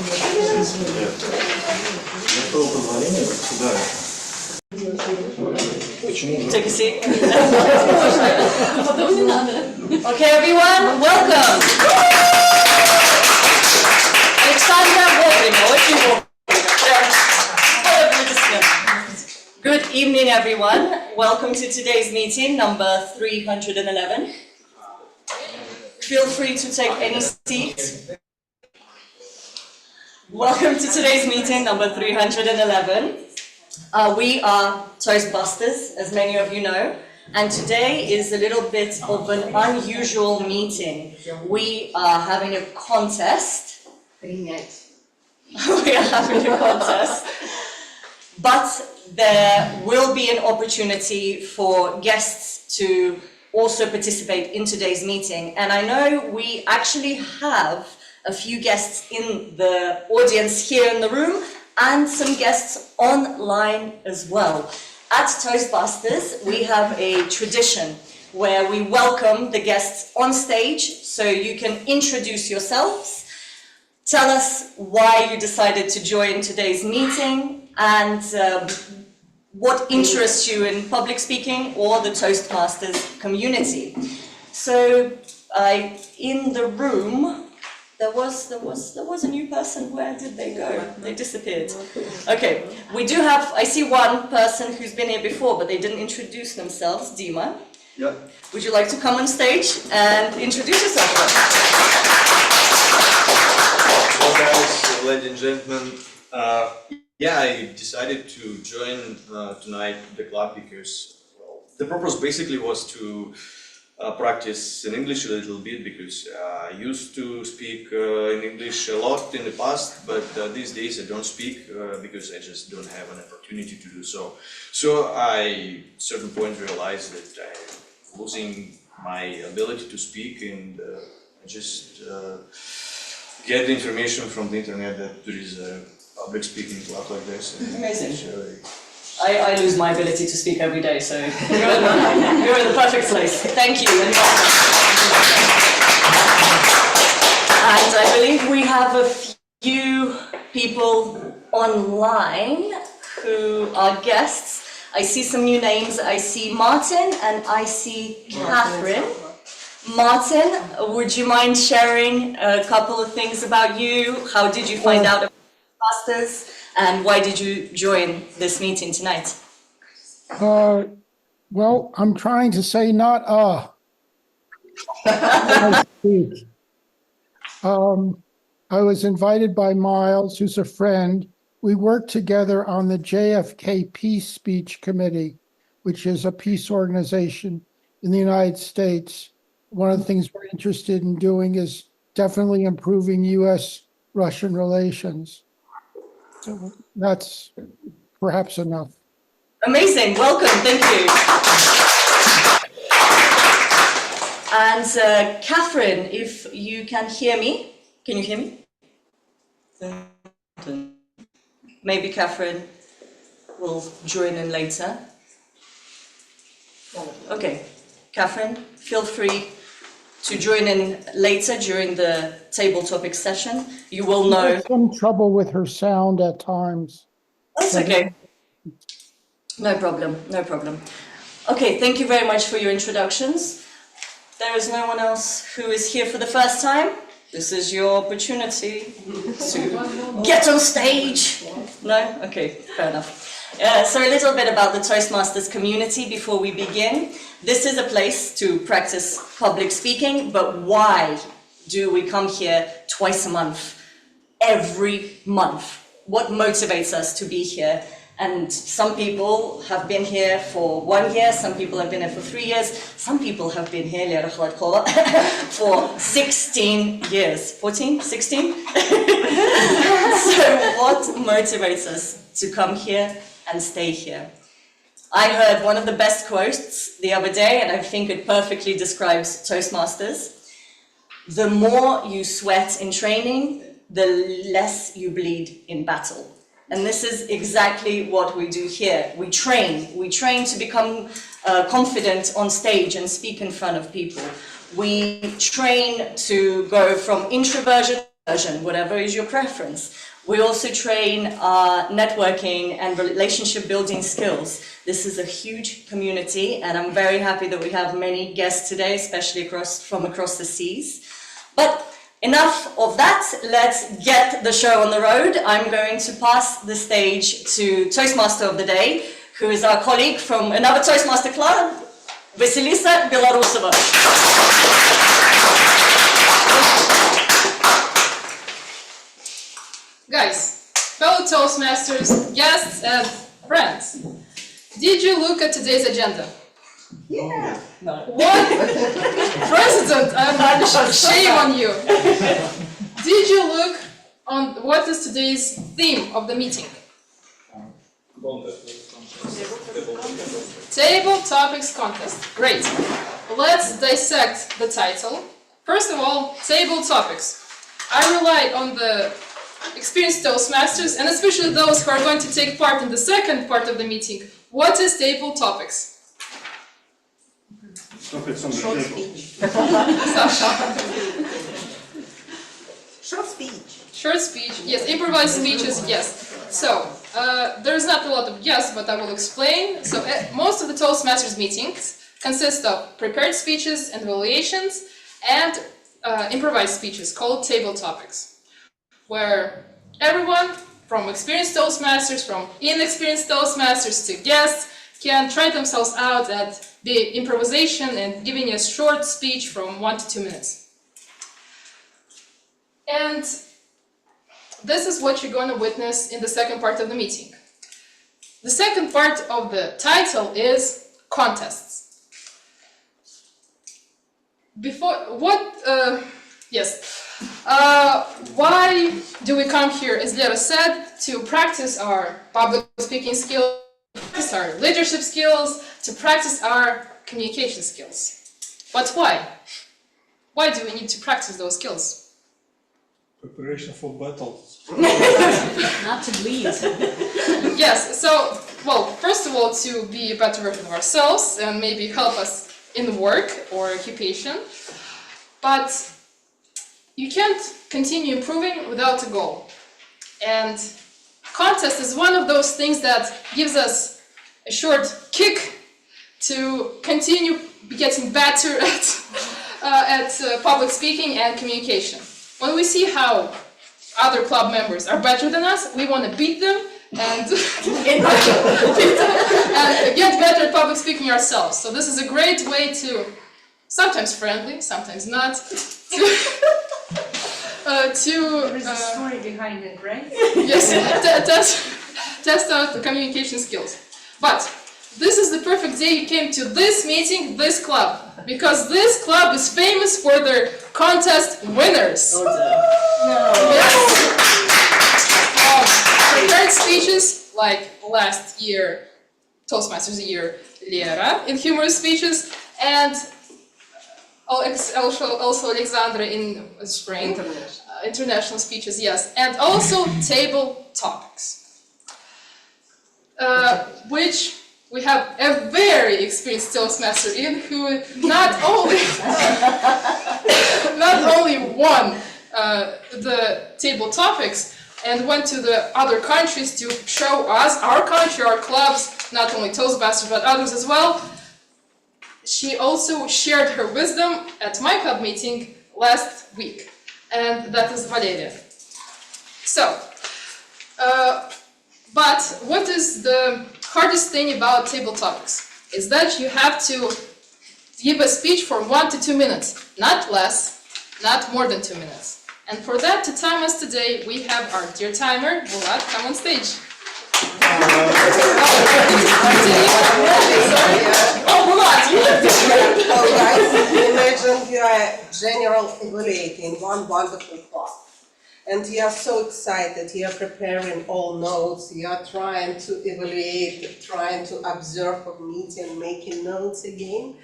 Take a seat. Okay, everyone, welcome. Good evening, everyone. Welcome to today's meeting, number 311. Feel free to take any seat. Welcome to today's meeting, number 311. We are Toastbusters, as many of you know, and today is a little bit of an unusual meeting. We are having a contest. We are having a contest, but there will be an opportunity for guests to also participate in today's meeting. And I know we actually have a few guests in the audience here in the room and some guests online as well. At Toastbusters, we have a tradition where we welcome the guests on stage, so you can introduce yourselves, tell us why you decided to join today's meeting, and what interests you in public speaking or the Toastmasters community. So in the room, there was a new person. Where did they go? They disappeared. Okay, we do have, I see one person who's been here before, but they didn't introduce themselves. Dima. Yeah. Would you like to come on stage and introduce yourself? Well, guys, ladies and gentlemen, yeah, I decided to join tonight the club because the purpose basically was to practice in English a little bit, because I used to speak in English a lot in the past, but these days I don't speak because I just don't have an opportunity to do so. So I at a certain point realized that I'm losing my ability to speak, and I just get the information from the internet that there is a public speaking club like this. Amazing. I lose my ability to speak every day, so you're in the perfect place. Thank you. And I believe we have a few people online who are guests. I see some new names. I see Martin and I see Catherine. Martin, would you mind sharing a couple of things about you? How did you find out about Toastmasters? And why did you join this meeting tonight? Well, I'm trying to say not I speak. I was invited by Miles, who's a friend. We worked together on the JFK Peace Speech Committee, which is a peace organization in the United States. One of the things we're interested in doing is definitely improving U.S.-Russian relations. So that's perhaps enough. Amazing, welcome, thank you. And Catherine, if you can hear me, can you hear me? Maybe Catherine will join in later. Okay, Catherine, feel free to join in later during the table topic session. You will know. She has some trouble with her sound at times. That's okay. No problem, no problem. Okay, thank you very much for your introductions. There is no one else who is here for the first time. This is your opportunity to get on stage. No? Okay, fair enough. So a little bit about the Toastmasters community before we begin. This is a place to practice public speaking, but why do we come here twice a month, every month? What motivates us to be here? And some people have been here for 1 year, some people have been here for 3 years, some people have been here for 16 years. 14? 16? So what motivates us to come here and stay here? I heard one of the best quotes the other day, and I think it perfectly describes Toastmasters. The more you sweat in training, the less you bleed in battle. And this is exactly what we do here. We train to become confident on stage and speak in front of people. We train to go from introversion version, whatever is your preference. We also train networking and relationship building skills. This is a huge community, and I'm very happy that we have many guests today, especially from across the seas. But enough of that, let's get the show on the road. I'm going to pass the stage to Toastmaster of the Day, who is our colleague from another Toastmaster club, Vasilisa Belarusova. Guys, fellow Toastmasters, guests, and friends, did you look at today's agenda? Yeah. No. What? President, shame on you. Did you look on what is today's theme of the meeting? Table Topics Contest. Great. Let's dissect the title. First of all, Table Topics. I relied on the experienced Toastmasters, and especially those who are going to take part in the second part of the meeting. What is Table Topics? Topics on the Short table. speech. Sasha. Short speech. Short speech, yes. Improvised speeches, yes. So, there's not a lot of yes, but I will explain. So, most of the Toastmasters meetings consist of prepared speeches and evaluations and improvised speeches called table topics, where everyone from experienced Toastmasters, from inexperienced Toastmasters to guests can try themselves out at the improvisation and giving a short speech from 1 to 2 minutes. And this is what you're going to witness in the second part of the meeting. The second part of the title is contests. Why do we come here, as Lera said, to practice our public speaking skills, practice our leadership skills, to practice our communication skills. But why? Why do we need to practice those skills? Preparation for battle. Not to bleed. Yes, so, well, first of all, to be a better version of ourselves and maybe help us in work or occupation. But you can't continue improving without a goal. And contest is one of those things that gives us a short kick to continue getting better at public speaking and communication. When we see how other club members are better than us, we want to beat them and get better at public speaking ourselves. So this is a great way to, sometimes friendly, sometimes not, There's a story behind it, right? yes, test out the communication skills. But this is the perfect day you came to this meeting, this club, because this club is famous for their contest winners. Yes. Prepared speeches like last year, Toastmasters year, Lera in humorous speeches, and also Alexandra in spring. International speeches, yes, and also table topics, which we have a very experienced Toastmaster in, who not only won the table topics and went to the other countries to show us, our country, our clubs, not only Toastmasters but others as well. She also shared her wisdom at my club meeting last week. And that is Valeria. So, but what is the hardest thing about table topics? Is that you have to give a speech for 1 to 2 minutes, not less, not more than 2 minutes. And for that, to time us today, we have our dear timer, Vlad, come on stage. So guys, imagine you are general evaluating one wonderful class, and you are so excited, you are preparing all notes, you are trying to evaluate, trying to observe a meeting, making notes again,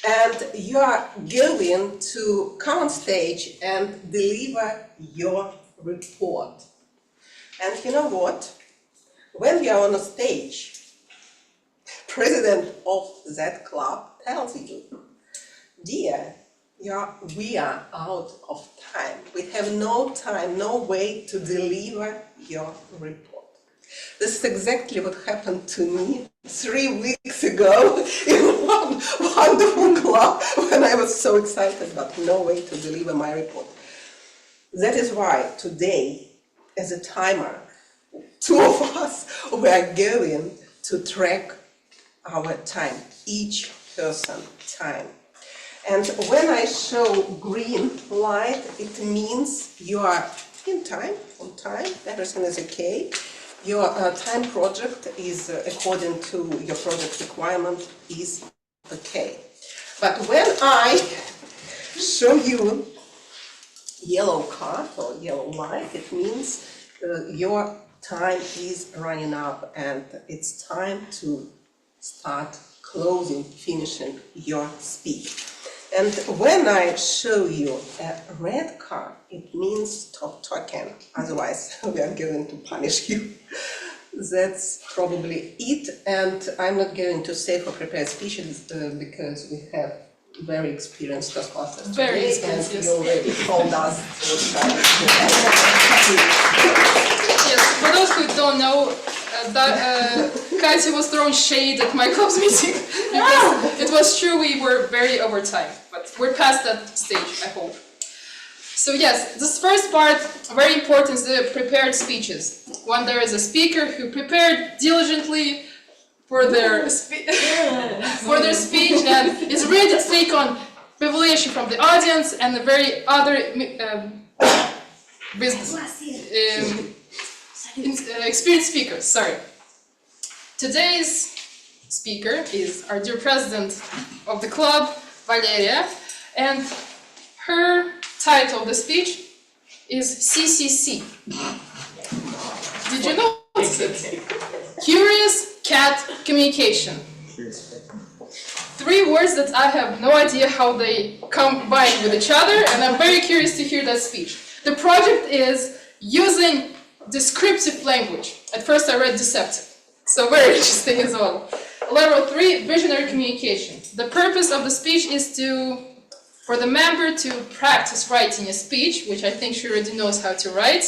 and you are going to come on stage and deliver your report. And you know what? When you are on a stage, president of that club tells you, dear, Yeah, we are out of time. We have no time, no way to deliver your report. This is exactly what happened to me 3 weeks ago in one wonderful club when I was so excited, but no way to deliver my report. That is why today, as a timer, 2 of us, we are going to track our time, each person time. And when I show green light, it means you are in time, on time, everything is okay. Your time project is, according to your project requirement, is okay. But when I show you yellow card or yellow light, it means your time is running up and it's time to start closing, finishing your speech. And when I show you a red card, it means stop talking, otherwise we are going to punish you. That's probably it, and I'm not going to say for prepared speeches because we have very experienced Toastmasters Very today, experienced, and yes. you already told us. Yes, for those who don't know, Katya was throwing shade at my club's meeting because it was true we were very over time, but we're past that stage, I hope. So yes, this first part, very important, is the prepared speeches. When there is a speaker who prepared diligently for their speech and is ready to take on evaluation from the audience and the very other experienced speakers. Sorry. Today's speaker is our dear president of the club, Valeria, and her title of the speech is CCC. Did you notice it? Curious Cat Communication. 3 words that I have no idea how they combine with each other, and I'm very curious to hear that speech. The project is using descriptive language. At first I read deceptive, so very interesting as well. Level 3, visionary communication. The purpose of the speech is for the member to practice writing a speech, which I think she already knows how to write,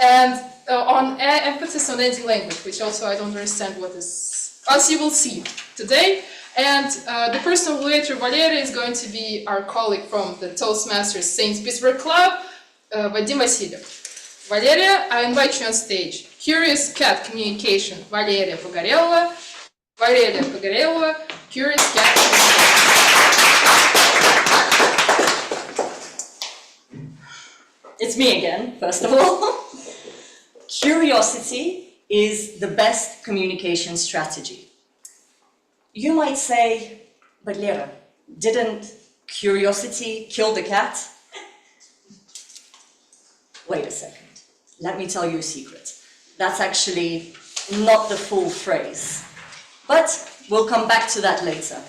and on emphasis on ending language, which also I don't understand what is, as you will see today. And the person later, Valeria, is going to be our colleague from the Toastmasters St. Petersburg Club, Vadim Vasilyev. Valeria, I invite you on stage. Curious Cat Communication, Valeria Pogorelova. Valeria Pogorelova, Curious Cat Communication. It's me again, first of all. Curiosity is the best communication strategy. You might say, but Lera, didn't curiosity kill the cat? Wait a second. Let me tell you a secret. That's actually not the full phrase. But we'll come back to that later.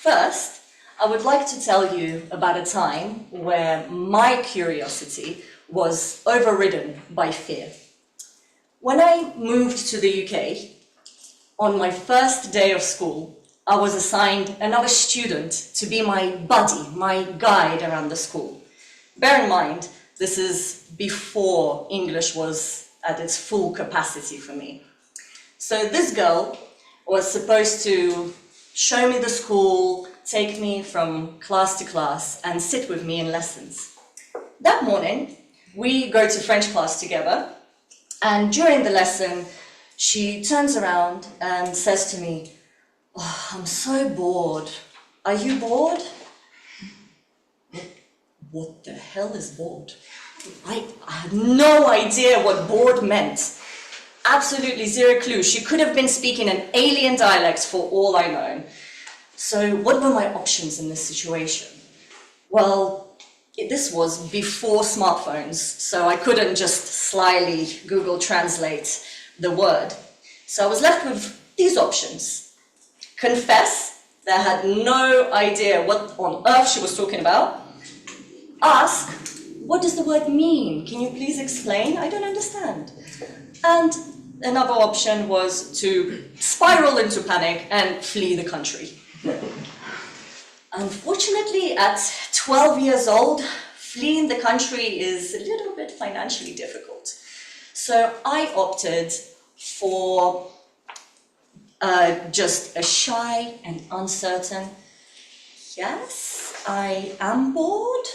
First, I would like to tell you about a time where my curiosity was overridden by fear. When I moved to the UK, on my first day of school, I was assigned another student to be my buddy, my guide around the school. Bear in mind, this is before English was at its full capacity for me. So this girl was supposed to show me the school, take me from class to class, and sit with me in lessons. That morning, we go to French class together, and during the lesson, she turns around and says to me, "Oh, I'm so bored. Are you bored?" What the hell is bored? I had no idea what bored meant. Absolutely zero clue. She could have been speaking an alien dialect for all I know. So what were my options in this situation? Well, this was before smartphones, so I couldn't just slyly Google Translate the word. So I was left with these options. Confess that I had no idea what on earth she was talking about. Ask, what does the word mean? Can you please explain? I don't understand. And another option was to spiral into panic and flee the country. Unfortunately, at 12 years old, fleeing the country is a little bit financially difficult. So I opted for just a shy and uncertain, yes, I am bored.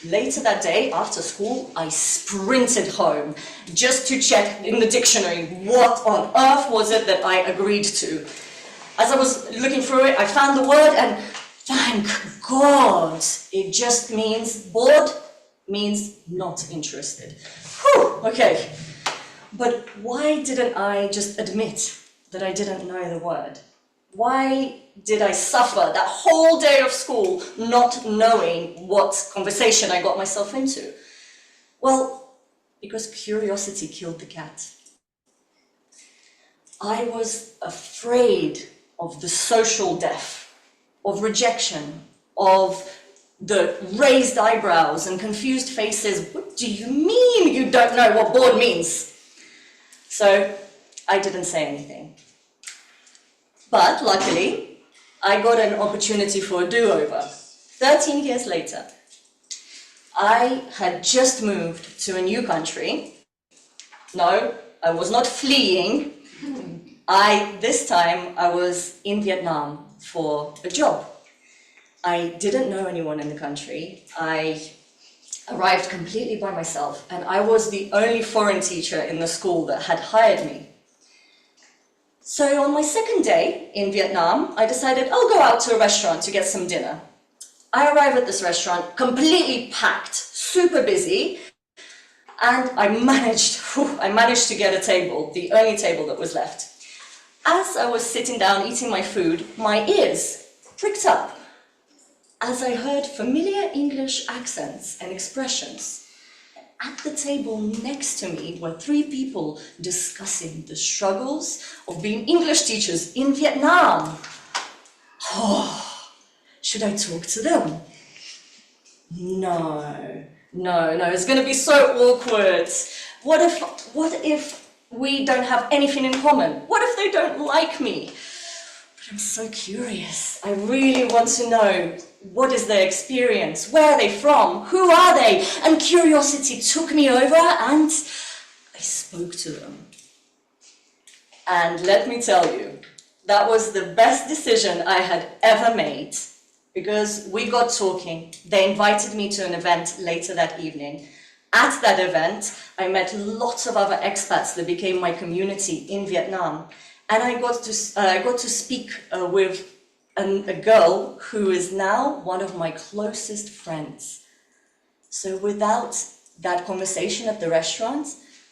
Later that day, after school, I sprinted home just to check in the dictionary what on earth was it that I agreed to. As I was looking through it, I found the word and thank God, it just means bored means not interested. Whew, okay. But why didn't I just admit that I didn't know the word? Why did I suffer that whole day of school not knowing what conversation I got myself into? Well, because curiosity killed the cat. I was afraid of the social death, of rejection, of the raised eyebrows and confused faces. What do you mean you don't know what bored means? So I didn't say anything. But luckily, I got an opportunity for a do-over. 13 years later, I had just moved to a new country. No, I was not fleeing. This time I was in Vietnam for a job. I didn't know anyone in the country. I arrived completely by myself, and I was the only foreign teacher in the school that had hired me. So on my second day in Vietnam, I decided I'll go out to a restaurant to get some dinner. I arrive at this restaurant completely packed, super busy, and I managed to get a table, the only table that was left. As I was sitting down eating my food, my ears pricked up as I heard familiar English accents and expressions. At the table next to me were 3 people discussing the struggles of being English teachers in Vietnam. Oh, should I talk to them? No, it's going to be so awkward. What if we don't have anything in common? What if they don't like me? But I'm so curious. I really want to know, what is their experience? Where are they from? Who are they? And curiosity took me over and I spoke to them. And let me tell you, that was the best decision I had ever made, because we got talking. They invited me to an event later that evening. At that event, I met lots of other expats that became my community in Vietnam. And I got to speak with a girl who is now one of my closest friends. So without that conversation at the restaurant,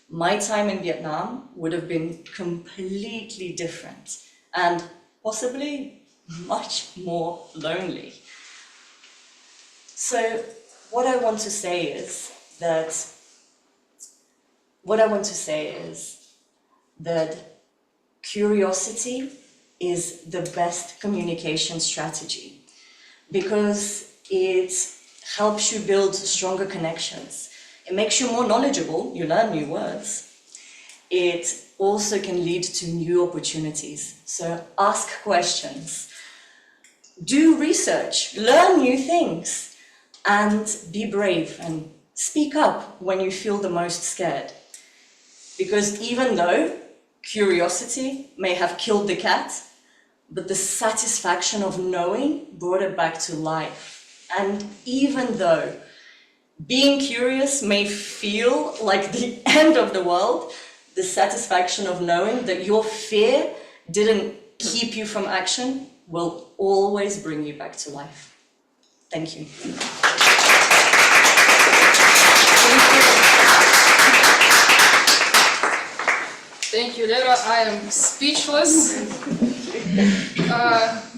my time in Vietnam would have been completely different and possibly much more lonely. So what I want to say is that curiosity is the best communication strategy, because it helps you build stronger connections. It makes you more knowledgeable, you learn new words. It also can lead to new opportunities. So ask questions, do research, learn new things, and be brave and speak up when you feel the most scared. Because even though curiosity may have killed the cat, but the satisfaction of knowing brought it back to life. And even though being curious may feel like the end of the world, the satisfaction of knowing that your fear didn't keep you from action will always bring you back to life. Thank you. Thank you, Lera. I am speechless,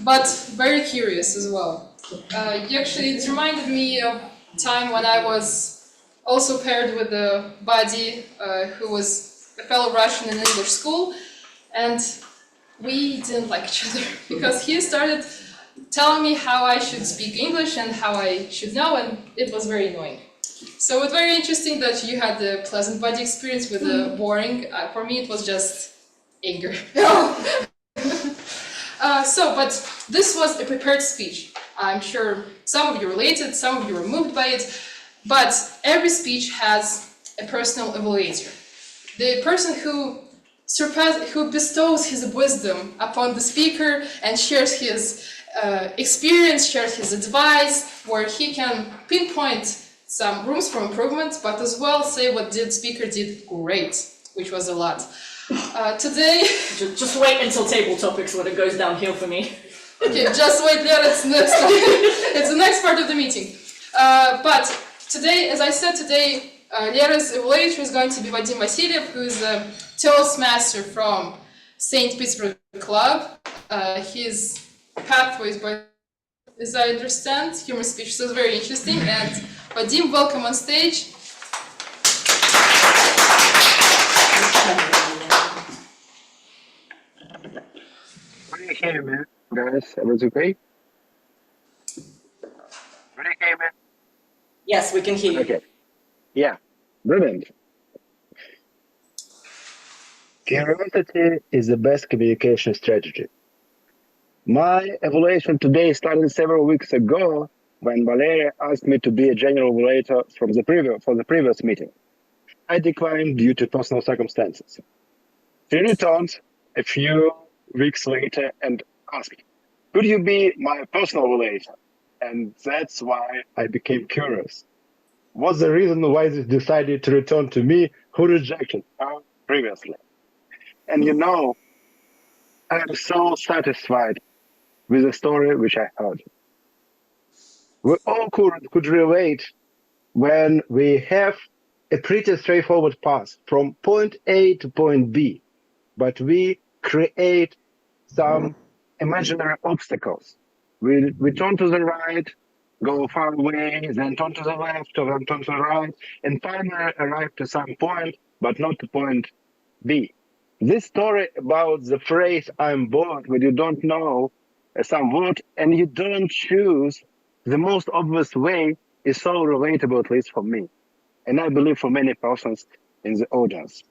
but very curious as well. It reminded me of a time when I was also paired with a buddy who was a fellow Russian in English school, and we didn't like each other because he started telling me how I should speak English and how I should know, and it was very annoying. So it's very interesting that you had the pleasant buddy experience with the boring. For me, it was just anger. But this was a prepared speech. I'm sure some of you related, some of you were moved by it, but every speech has a personal evaluator. The person who bestows his wisdom upon the speaker and shares his experience, shares his advice, where he can pinpoint some rooms for improvement, but as well say what the speaker did great, which was a lot. Today... Just wait until table topics when it goes downhill for me. Okay, just wait there, it's next. It's the next part of the meeting. But today, as I said, today, Lera's evaluator is going to be Vadim Vasilyev, who is a Toastmaster from St. Petersburg Club. His pathways, but as I understand, human speech, so it's very interesting. And Vadim, welcome on stage. Can you hear me, guys? Everything's okay? Can you hear me? Yes, we can hear you. Okay. Yeah, brilliant. Curiosity is the best communication strategy. My evaluation today started several weeks ago when Valeria asked me to be a general evaluator for the previous meeting. I declined due to personal circumstances. She returned a few weeks later and asked, could you be my personal evaluator? And that's why I became curious. What's the reason why they decided to return to me who rejected her previously? And you know, I am so satisfied with the story which I heard. We all could relate when we have a pretty straightforward path from point A to point B, but we create some imaginary obstacles. We turn to the right, go far away, then turn to the left, or then turn to the right, and finally arrive to some point, but not to point B. This story about the phrase, I'm bored, when you don't know some word and you don't choose the most obvious way is so relatable, at least for me. And I believe for many persons in the audience.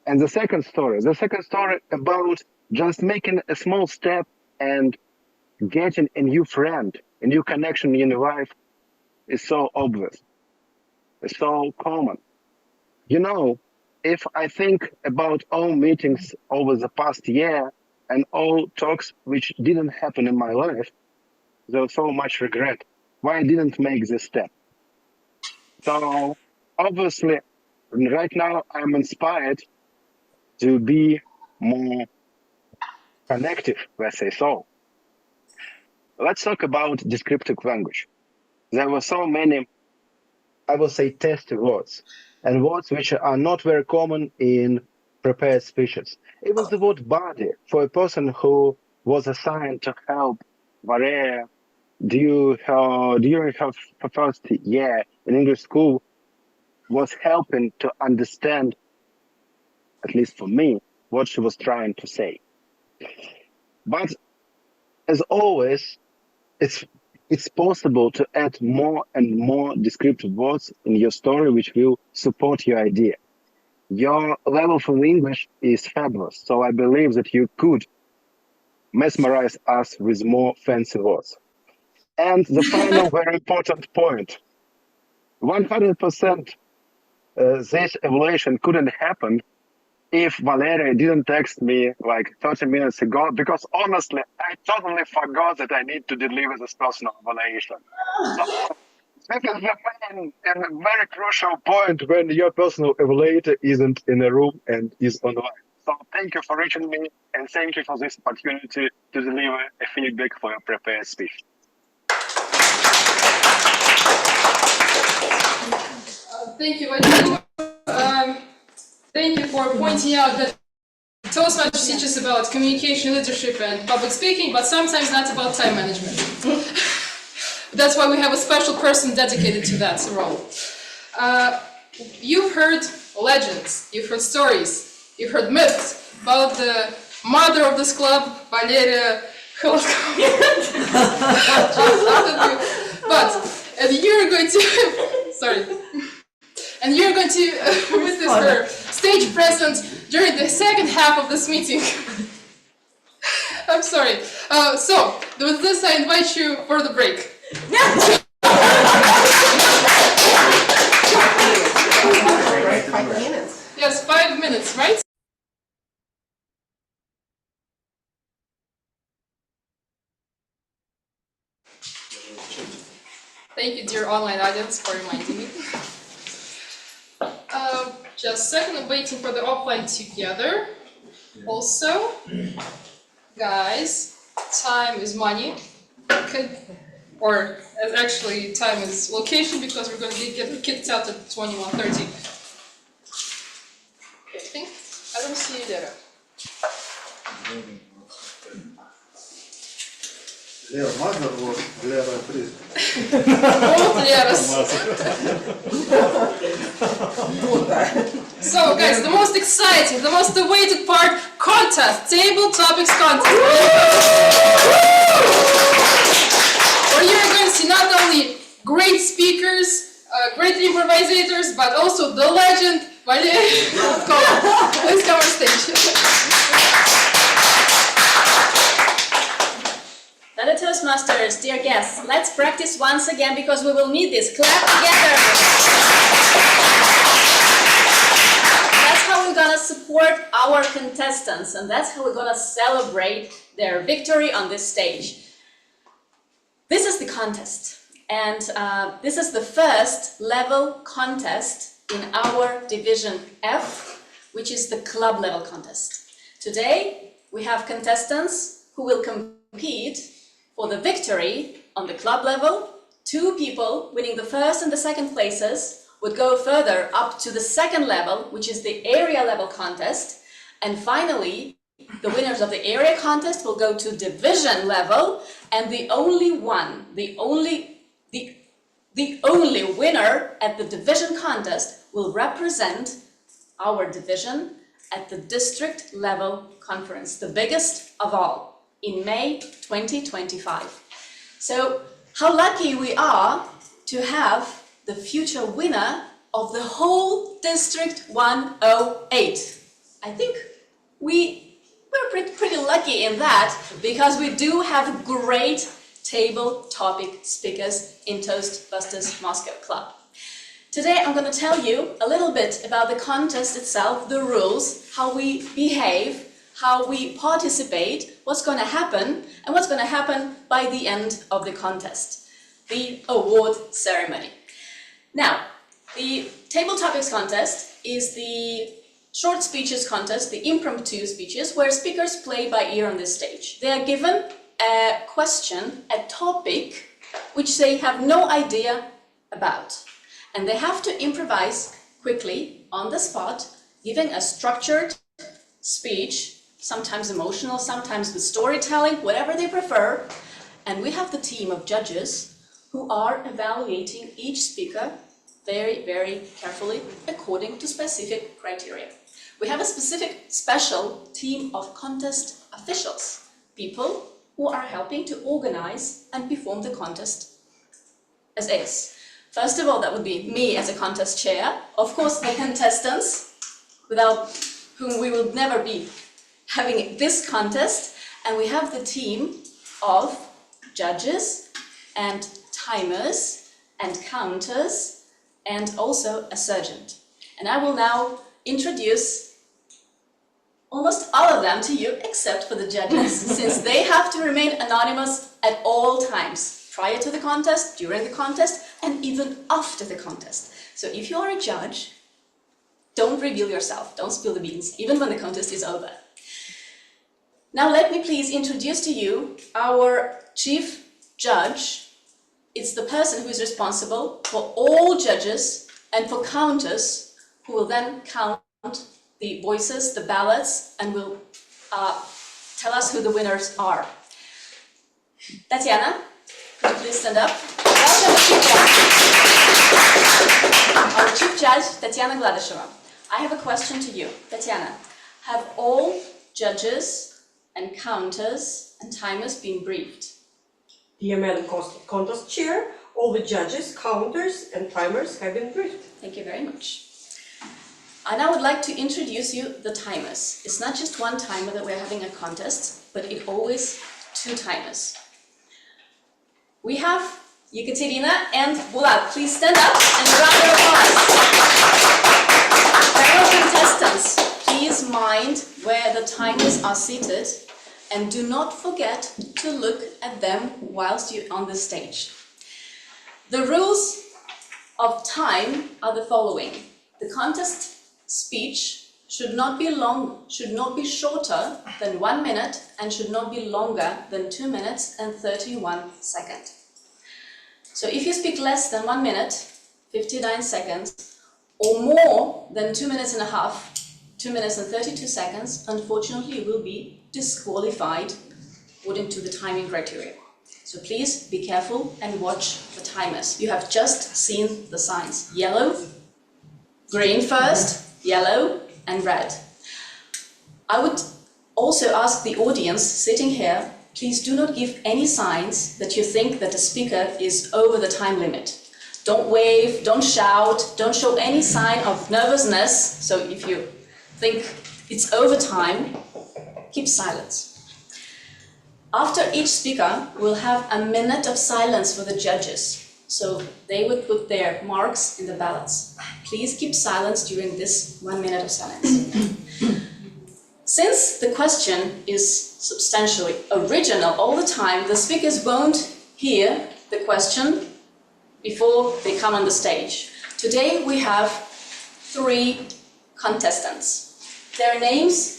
And the second story about just making a small step and getting a new friend, a new connection in your life is so obvious. It's so common. You know, if I think about all meetings over the past year and all talks which didn't happen in my life, there's so much regret why I didn't make this step. So obviously, right now I'm inspired to be more connective, let's say so. Let's talk about descriptive language. There were so many, I will say, testy words, and words which are not very common in prepared speeches. Even the word body, for a person who was assigned to help Valeria during her first year in English school, was helping to understand, at least for me, what she was trying to say. But as always, it's possible to add more and more descriptive words in your story which will support your idea. Your level for English is fabulous, so I believe that you could mesmerize us with more fancy words. And the final very important point, 100% this evaluation couldn't happen if Valeria didn't text me like 30 minutes ago, because honestly, I totally forgot that I need to deliver this personal evaluation. So this is the main and very crucial point when your personal evaluator isn't in a room and is online. So thank you for reaching me, and thank you for this opportunity to deliver a feedback for your prepared speech. Thank you, Vadim. Thank you for pointing out that Toastmasters teaches about communication, leadership, and public speaking, but sometimes not about time management. That's why we have a special person dedicated to that role. You've heard legends, you've heard stories, you've heard myths about the mother of this club, Valeria and you're going to, sorry. And you're going to witness her stage presence during the second half of this meeting. I'm sorry. So, with this I invite you for the break. 5 minutes. Yes, 5 minutes, right? Thank you, dear online audience, for reminding me. Just a second, I'm waiting for the offline together. Also, guys, time is money. Or actually, time is location because we're going to get kicked out at 21:30. I don't see you there. Лера, можно вот Лера приз? Both Leras. So guys, the most exciting, the most awaited part, contest, table topics contest. Where you're going to see not only great speakers, great improvisators, but also the legend, Valeria. Please come on stage. Fellow Toastmasters, dear guests, let's practice once again because we will need this. Clap together! That's how we're gonna support our contestants, and that's how we're gonna celebrate their victory on this stage. This is the contest, and this is the first level contest in our Division F, which is the club level contest. Today, we have contestants who will compete for the victory on the club level. 2 people winning the first and the second places would go further up to the second level, which is the area level contest. And finally, the winners of the area contest will go to division level, and the only winner at the division contest will represent our division at the district level conference, the biggest of all, in May 2025. So how lucky we are to have the future winner of the whole District 108. I think we're pretty lucky in that, because we do have great table topic speakers in Toastbusters Moscow Club. Today I'm going to tell you a little bit about the contest itself, the rules, how we behave, how we participate, what's going to happen, and what's going to happen by the end of the contest, the award ceremony. Now, the Table Topics contest is the short speeches contest, the impromptu speeches, where speakers play by ear on this stage. They are given a question, a topic, which they have no idea about. And they have to improvise quickly, on the spot, giving a structured speech, sometimes emotional, sometimes with storytelling, whatever they prefer. And we have the team of judges who are evaluating each speaker very, very carefully according to specific criteria. We have a special team of contest officials, people who are helping to organize and perform the contest as is. First of all, that would be me as a contest chair, of course the contestants, without whom we will never be having this contest, and we have the team of judges and timers and counters and also a sergeant. And I will now introduce almost all of them to you except for the judges, since they have to remain anonymous at all times, prior to the contest, during the contest, and even after the contest. So if you are a judge, don't reveal yourself, don't spill the beans, even when the contest is over. Now let me please introduce to you our chief judge. It's the person who is responsible for all judges and for counters, who will then count the voices, the ballots, and will tell us who the winners are. Tatiana, could you please stand up? Welcome, the chief judge. Our chief judge, Tatiana Gladisheva. I have a question to you. Tatiana, have all judges and counters and timers been briefed? Dear Madam Contest Chair, all the judges, counters and timers have been briefed. Thank you very much. I now would like to introduce you the timers. It's not just one timer that we're having a contest, but it always 2 timers. we have Yekaterina and Bulat. Please stand up and round of applause. Fellow contestants, please mind where the timers are seated and do not forget to look at them whilst you're on the stage. The rules of time are the following. The contest speech should not be shorter than 1 minute and should not be longer than 2 minutes and 31 seconds. So if you speak less than 1 minute, 59 seconds, or more than 2 minutes and a half, 2 minutes and 32 seconds, unfortunately you will be disqualified according to the timing criteria. So please be careful and watch the timers. You have just seen the signs. Yellow, green first, yellow, and red. I would also ask the audience sitting here, please do not give any signs that you think that the speaker is over the time limit. Don't wave, don't shout, don't show any sign of nervousness. So if you think it's over time, keep silence. After each speaker, we'll have a minute of silence for the judges. So they would put their marks in the ballots. Please keep silence during this 1 minute of silence. Since the question is substantially original all the time, the speakers won't hear the question before they come on the stage. Today we have 3 contestants. Their names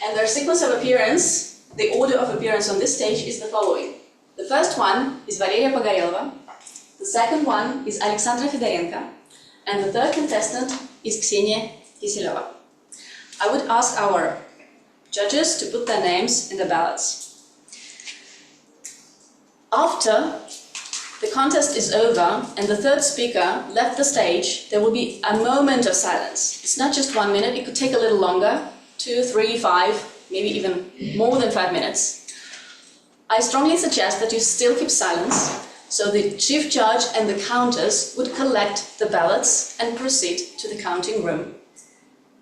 and their sequence of appearance, the order of appearance on this stage is the following. The first one is Valeria Pogorelova, the second one is Alexandra Fedorenko, and the third contestant is Ksenia Kiseleva. I would ask our judges to put their names in the ballots. After the contest is over and the third speaker left the stage, there will be a moment of silence. It's not just 1 minute, it could take a little longer, 2, 3, 5, maybe even more than 5 minutes. I strongly suggest that you still keep silence, so the chief judge and the counters would collect the ballots and proceed to the counting room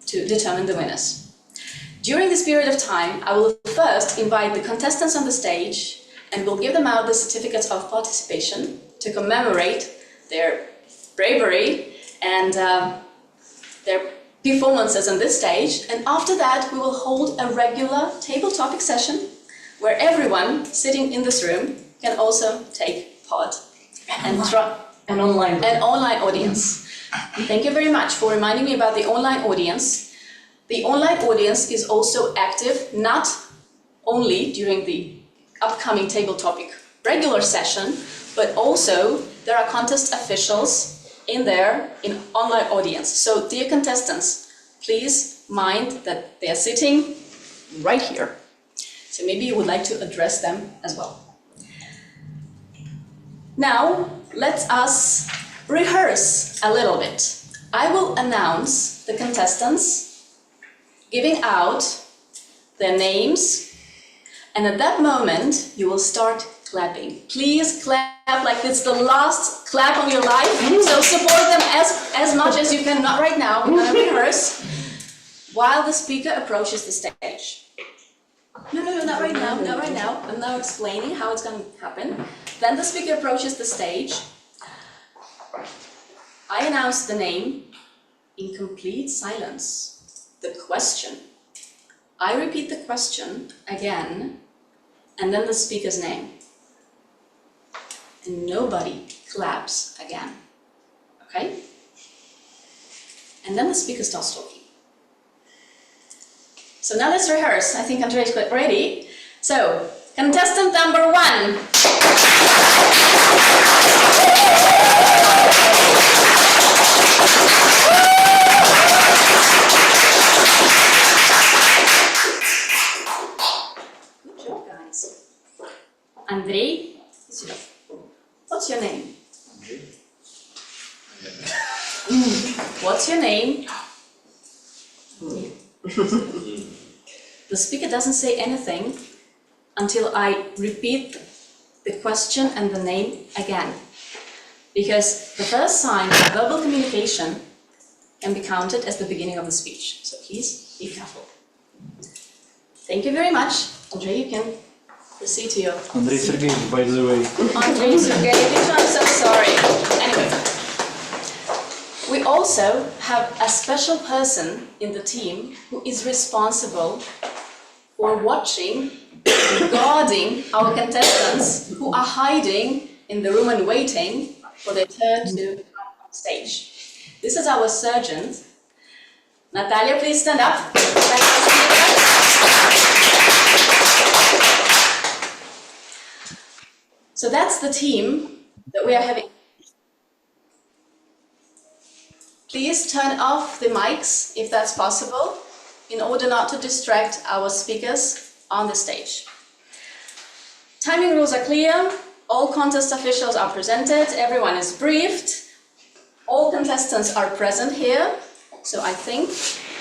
to determine the winners. During this period of time, I will first invite the contestants on the stage and will give them out the certificates of participation to commemorate their bravery and their performances on this stage. And after that, we will hold a regular table topic session where everyone sitting in this room can also take part and An online audience. Thank you very much for reminding me about the online audience. The online audience is also active not only during the upcoming table topic regular session, but also there are contest officials in online audience. So dear contestants, please mind that they are sitting right here. So maybe you would like to address them as well. Now, let us rehearse a little bit. I will announce the contestants, giving out their names, and at that moment, you will start clapping. Please clap like it's the last clap of your life. So support them as much as you can. Not right now, we're gonna rehearse while the speaker approaches the stage. No, not right now, not right now. I'm now explaining how it's gonna happen. Then the speaker approaches the stage. I announce the name in complete silence. The question. I repeat the question again, and then the speaker's name. And nobody claps again. Okay? And then the speaker starts talking. So now let's rehearse. I think Andrea is quite ready. So, contestant number 1. Good job, guys. Andrei, what's your name? What's your name? The speaker doesn't say anything until I repeat the question and the name again. Because the first sign of verbal communication can be counted as the beginning of the speech. So please be careful. Thank you very much. Andrea, you can the CTO. Andrei Sergeyevich, by the way. Andrei Sergeyevich, I'm so sorry. Anyway, we also have a special person in the team who is responsible for watching, guarding our contestants who are hiding in the room and waiting for their turn to come on stage. This is our surgeon. Natalia, please stand up. So that's the team that we are having. Please turn off the mics if that's possible, in order not to distract our speakers on the stage. Timing rules are clear. All contest officials are presented. Everyone is briefed. All contestants are present here. So I think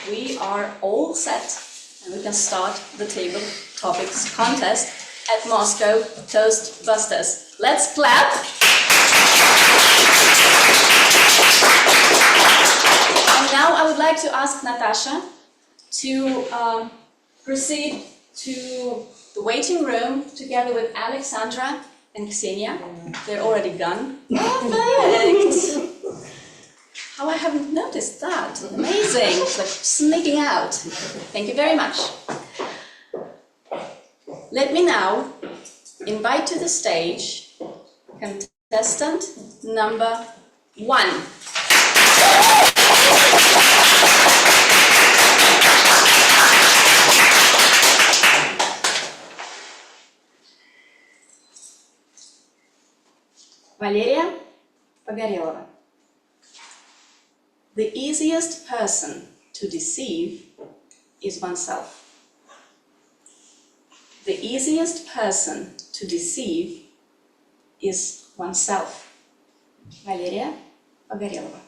we are all set and we can start the table topics contest at Moscow Toastbusters. Let's clap! And now I would like to ask Natasha to proceed to the waiting room together with Alexandra and Ksenia. They're already gone. Perfect! How I haven't noticed that. Amazing. It's like sneaking out. Thank you very much. Let me now invite to the stage contestant number 1. Valeria Pogorelova. The easiest person to deceive is oneself. The easiest person to deceive is oneself. Valeria Pogorelova.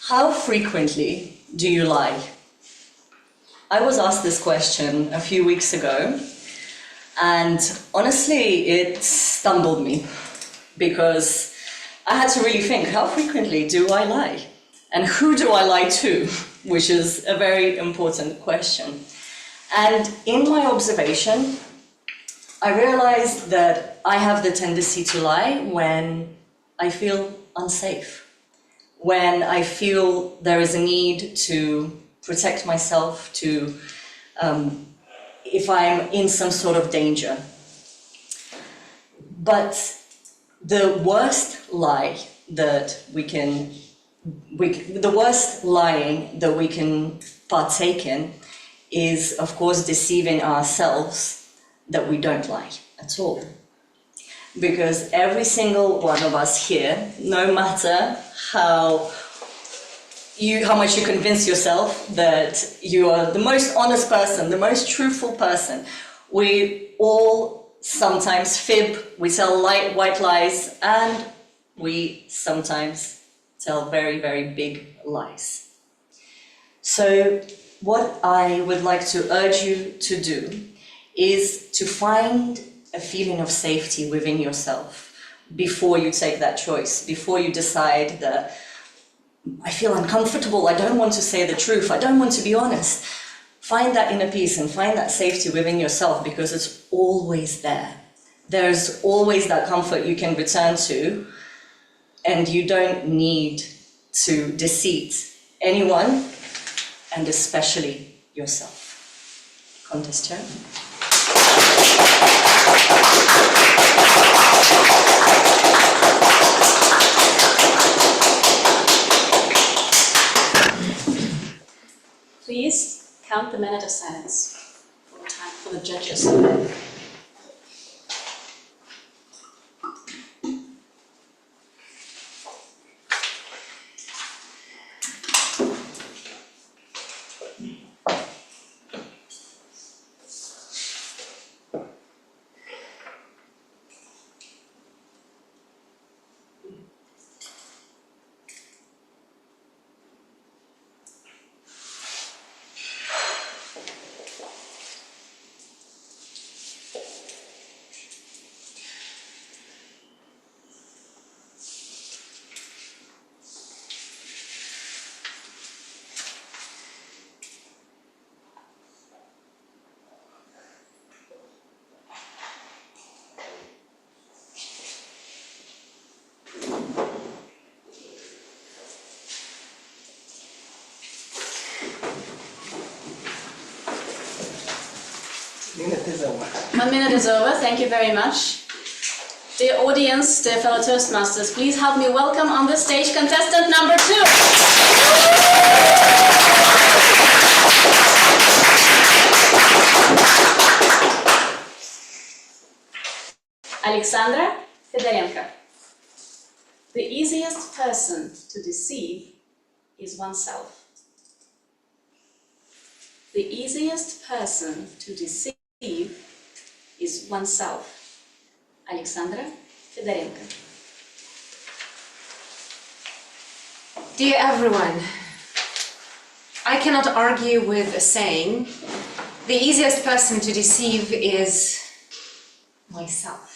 How frequently do you lie? I was asked this question a few weeks ago, and honestly, it stumbled me because I had to really think, how frequently do I lie? And who do I lie to? Which is a very important question. And in my observation, I realized that I have the tendency to lie when I feel unsafe, when I feel there is a need to protect myself, if I'm in some sort of danger. But the worst lie that the worst lying that we can partake in is, of course, deceiving ourselves that we don't lie at all. Because every single one of us here, no matter how much you convince yourself that you are the most honest person, the most truthful person, we all sometimes fib, we tell white lies, and we sometimes tell very, very big lies. So what I would like to urge you to do is to find a feeling of safety within yourself before you take that choice, before you decide that I feel uncomfortable, I don't want to say the truth, I don't want to be honest. Find that inner peace and find that safety within yourself, because it's always there. There's always that comfort you can return to, and you don't need to deceive anyone, and especially yourself. Contest chair. Please count the minute of silence for the time for the judges. minute is over. 1 minute is over, thank you very much. Dear audience, dear fellow Toastmasters, please help me welcome on the stage contestant number 2. Alexandra Fedorenko. The easiest person to deceive is oneself. The easiest person to deceive is oneself. Alexandra Fedorenko. Dear everyone, I cannot argue with a saying, the easiest person to deceive is myself.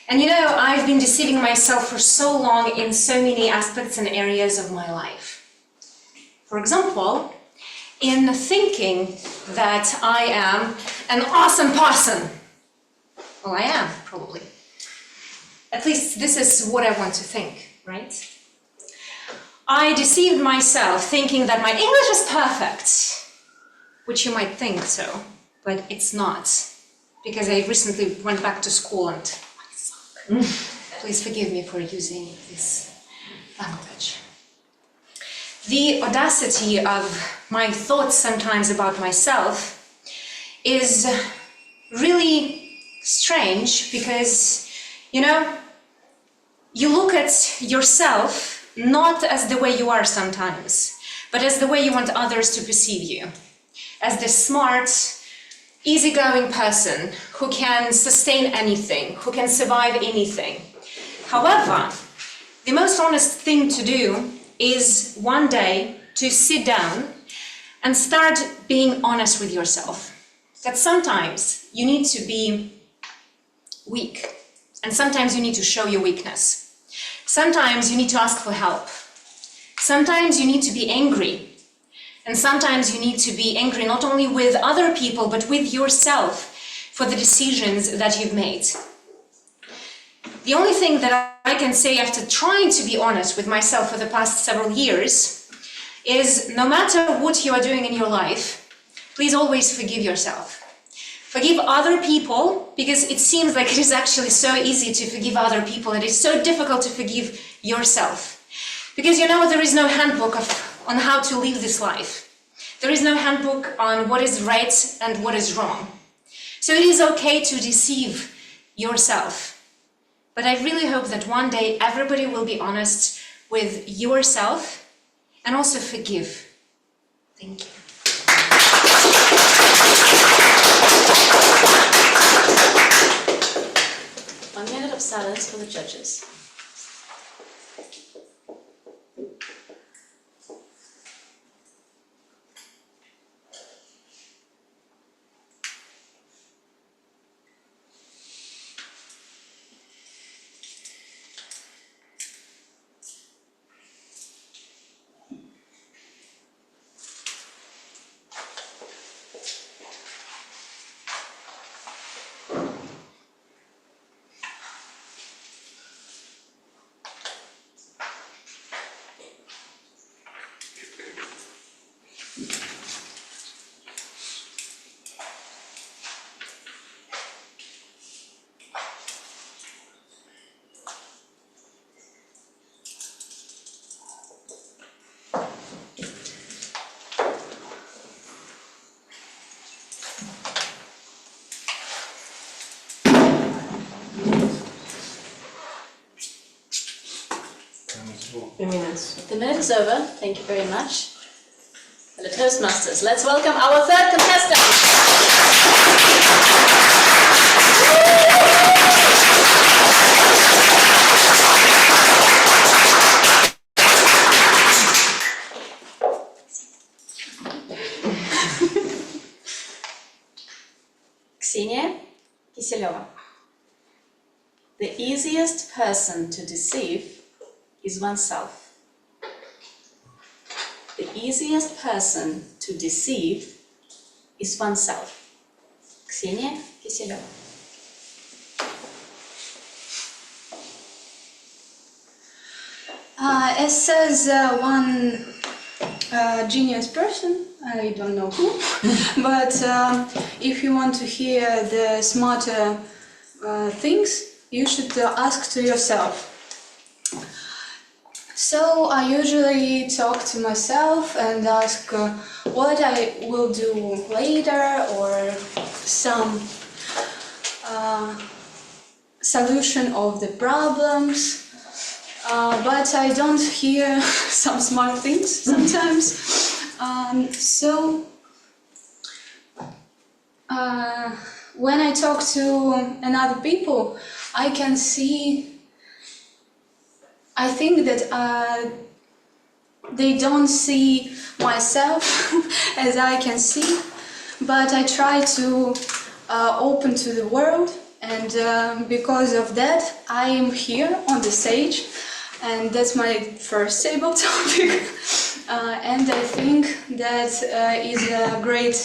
And you know, I've been deceiving myself for so long in so many aspects and areas of my life. For example, in thinking that I am an awesome person. Well, I am, probably. At least this is what I want to think, right? I deceived myself thinking that my English is perfect, which you might think so, but it's not, because I recently went back to school and I suck. Please forgive me for using this language. The audacity of my thoughts sometimes about myself is really strange because, you know, you look at yourself not as the way you are sometimes, but as the way you want others to perceive you. As the smart, easygoing person who can sustain anything, who can survive anything. However, the most honest thing to do is one day to sit down and start being honest with yourself. That sometimes you need to be weak, and sometimes you need to show your weakness. Sometimes you need to ask for help. Sometimes you need to be angry. And sometimes you need to be angry not only with other people, but with yourself for the decisions that you've made. The only thing that I can say after trying to be honest with myself for the past several years is no matter what you are doing in your life, please always forgive yourself. Forgive other people, because it seems like it is actually so easy to forgive other people. It is so difficult to forgive yourself. Because you know there is no handbook on how to live this life. There is no handbook on what is right and what is wrong. So it is okay to deceive yourself. But I really hope that one day everybody will be honest with yourself and also forgive. Thank you. 1 minute of silence for the judges. The minute is over. Thank you very much. Hello Toastmasters, let's welcome our third contestant. Ksenia Kiseleva. The easiest person to deceive is oneself. The easiest person to deceive is oneself. Ksenia Kiseleva. As says one genius person, I don't know who, but if you want to hear the smarter things, you should ask to yourself. So I usually talk to myself and ask what I will do later, or some solution of the problems. But I don't hear some smart things sometimes. When I talk to another people, I can see, I think that they don't see myself as I can see, but I try to open to the world, and because of that I am here on the stage, and that's my first table topic. And I think that is a great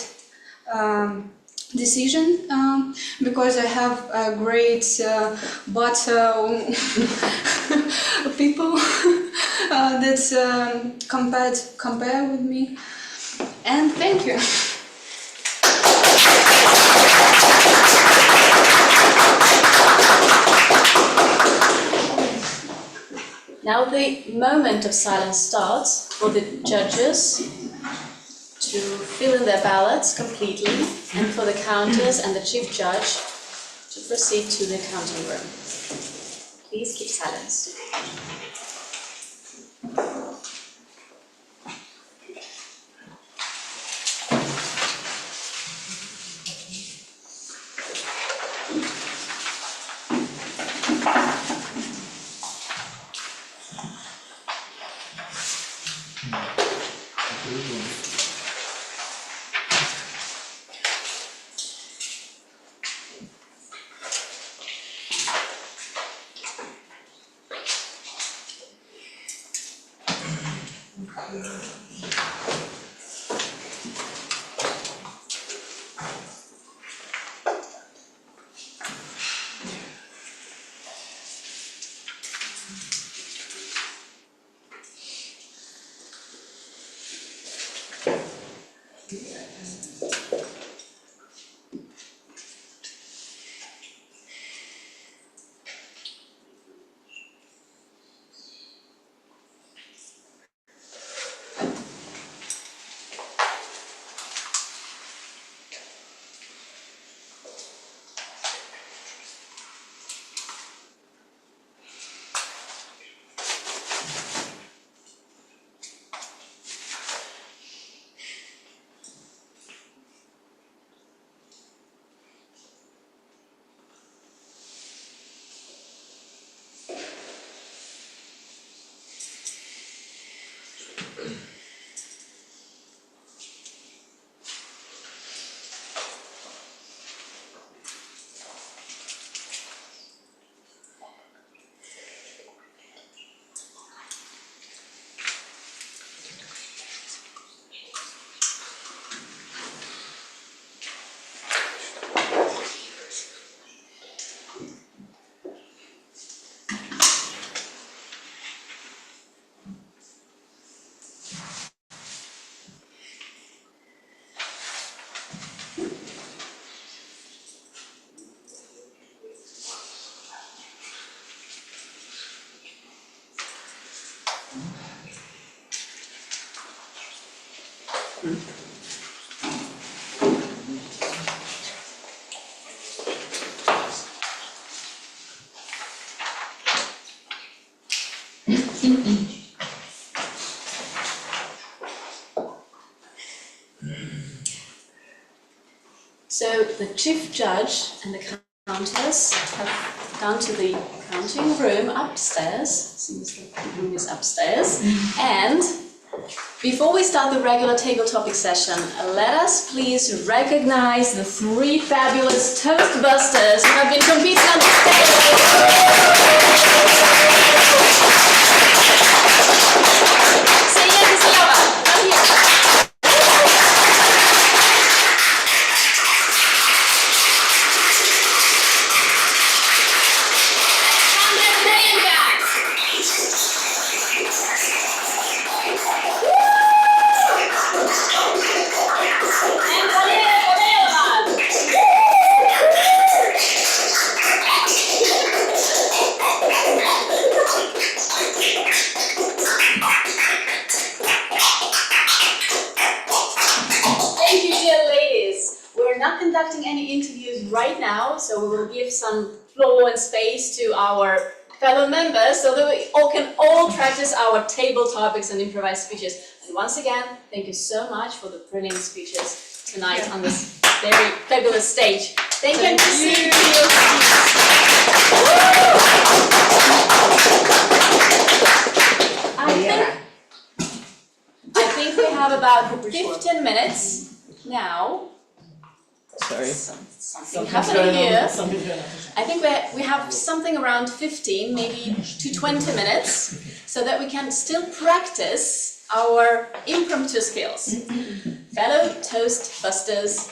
decision, because I have a great people that compare with me, and thank you. Now the moment of silence starts for the judges to fill in their ballots completely, and for the counters and the chief judge to proceed to the counting room. Please keep silence. So the chief judge and the countess have gone to the counting room upstairs. Seems like the room is upstairs. And before we start the regular table topic session, let us please recognize the three fabulous Toastbusters who have been competing on the stage. So we will give some floor and space to our fellow members so that we can all practice our table topics and improvised speeches. And once again, thank you so much for the brilliant speeches tonight on this very fabulous stage. Thank you and see you. I think we have about 15 minutes now. Sorry. Something happening here. I think we have something around 15, maybe to 20 minutes, so that we can still practice our impromptu skills. Fellow Toastbusters,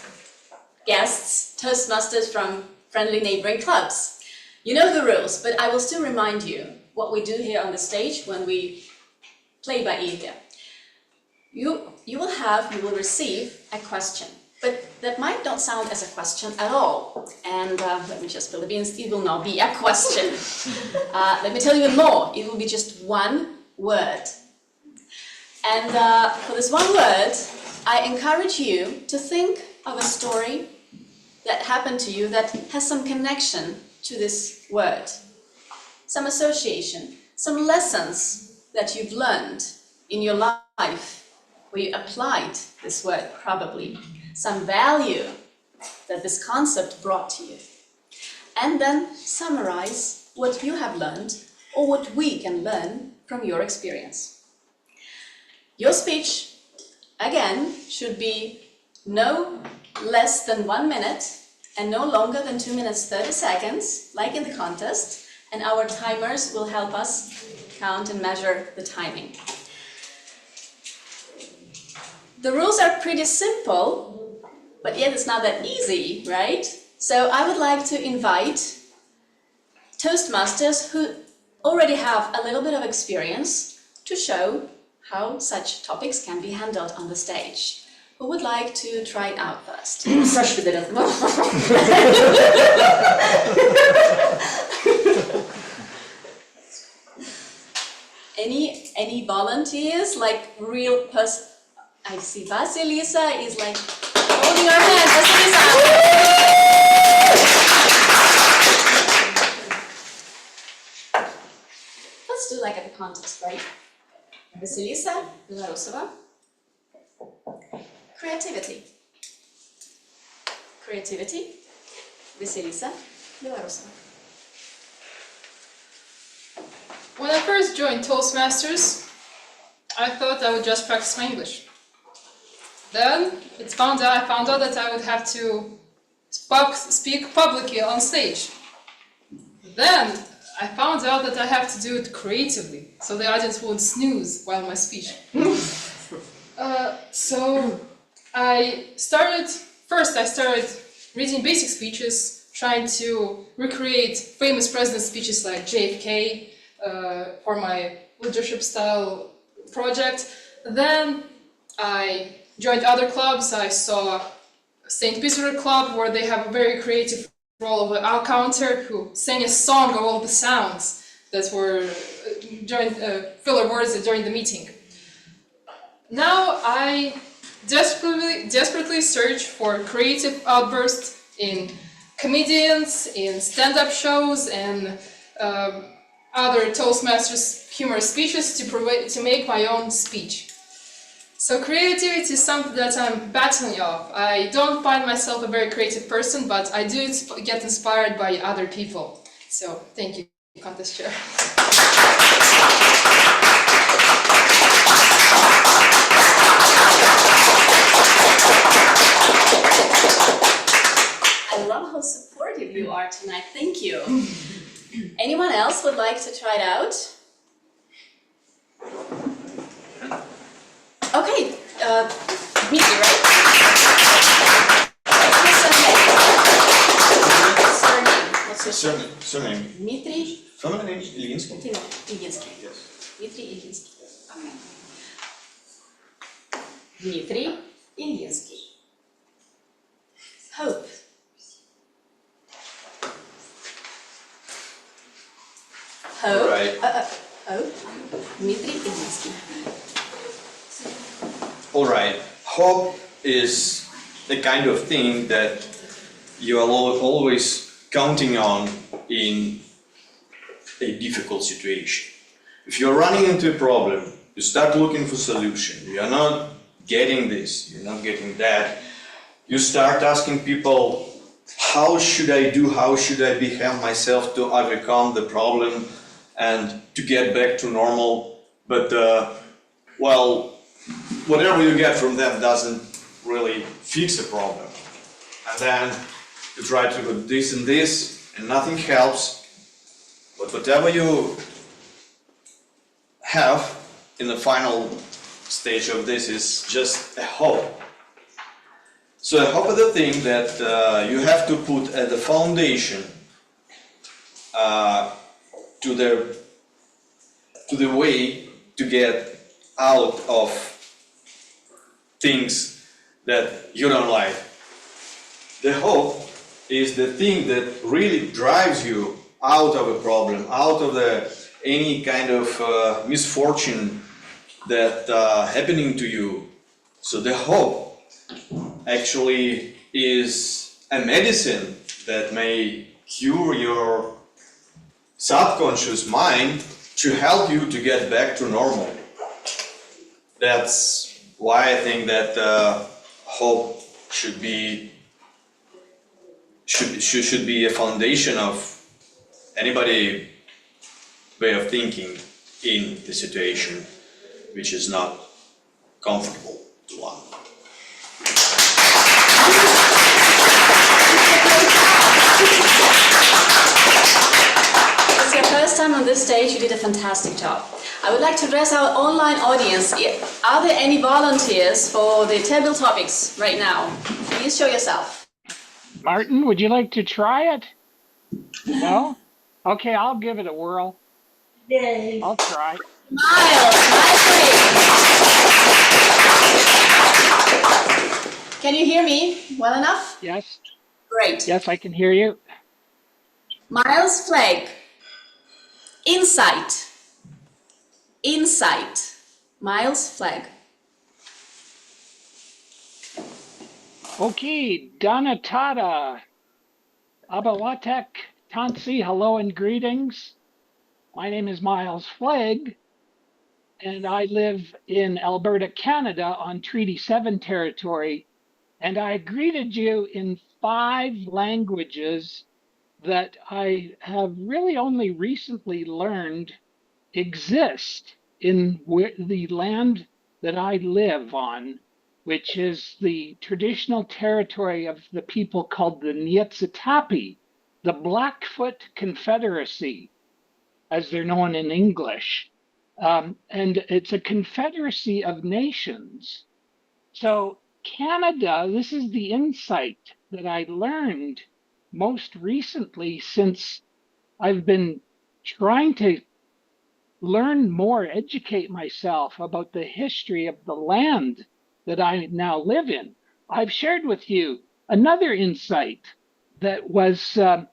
guests, Toastmasters from friendly neighboring clubs. You know the rules, but I will still remind you what we do here on the stage when we play by ear here. You will receive a question. But that might not sound as a question at all. And let me just fill the beans, it will not be a question. Let me tell you more, it will be just one word. And for this one word, I encourage you to think of a story that happened to you that has some connection to this word. Some association, some lessons that you've learned in your life where you applied this word probably. Some value that this concept brought to you. And then summarize what you have learned or what we can learn from your experience. Your speech, again, should be no less than 1 minute and no longer than 2 minutes 30 seconds, like in the contest, and our timers will help us count and measure the timing. The rules are pretty simple, but yet it's not that easy, right? So I would like to invite Toastmasters who already have a little bit of experience to show how such topics can be handled on the stage. Who would like to try it out first? Crushed a bit at the moment. Any volunteers, like real person? I see Vasilisa is like holding her hand. Vasilisa! Let's do like at the contest, right? Vasilisa Belarusova. Creativity. Creativity. Vasilisa Belarusova. When I first joined Toastmasters, I thought I would just practice my English. Then I found out that I would have to speak publicly on stage. Then I found out that I have to do it creatively, so the audience won't snooze while my speech. So I started reading basic speeches, trying to recreate famous president speeches like JFK for my leadership style project. Then I joined other clubs. I saw St. Petersburg Club, where they have a very creative role of our counter who sang a song of all the sounds that were during filler words during the meeting. Now I desperately search for creative outbursts in comedians, in stand-up shows, and other Toastmasters humorous speeches to make my own speech. So creativity is something that I'm battling off. I don't find myself a very creative person, but I do get inspired by other people. So thank you, contest chair. I love how supportive you are tonight. Thank you. Anyone else would like to try it out? Okay, Dmitry, right? What's your surname? Surname. Dmitry? Family name Ilinsky. Ilinsky. Yes. Dmitry Ilinsky. Okay. Dmitry Ilinsky. Hope. Hope. Right. Hope. Dmitry Ilinsky. All right. Hope is the kind of thing that you are always counting on in a difficult situation. If you're running into a problem, you start looking for solution. You're not getting this, you're not getting that. You start asking people, how should I do, how should I behave myself to overcome the problem and to get back to normal? But, well, whatever you get from them doesn't really fix the problem. And then you try to do this and this, and nothing helps. But whatever you have in the final stage of this is just a hope. So a hope is the thing that you have to put at the foundation to the way to get out of things that you don't like. The hope is the thing that really drives you out of a problem, out of any kind of misfortune that happening to you. So the hope actually is a medicine that may cure your subconscious mind to help you to get back to normal. That's why I think that hope should be a foundation of anybody way of thinking in the situation which is not comfortable to one. It's your first time on this stage, you did a fantastic job. I would like to address our online audience. Are there any volunteers for the table topics right now? Please show yourself. Martin, would you like to try it? No? Okay, I'll give it a whirl. Yay. I'll try. Miles, can you hear me well enough? Yes. Great. Yes, I can hear you. Miles Flake. Insight. Insight. Miles Flake. Okay, Donatata. Abawatek, Tansi, hello and greetings. My name is Miles Flagg, and I live in Alberta, Canada on Treaty 7 territory, and I greeted you in 5 languages that I have really only recently learned exist in the land that I live on, which is the traditional territory of the people called the Nietsitapi, the Blackfoot Confederacy, as they're known in English. And it's a confederacy of nations. So Canada, this is the insight that I learned most recently since I've been trying to learn more, educate myself about the history of the land that I now live in. I've shared with you another insight that was that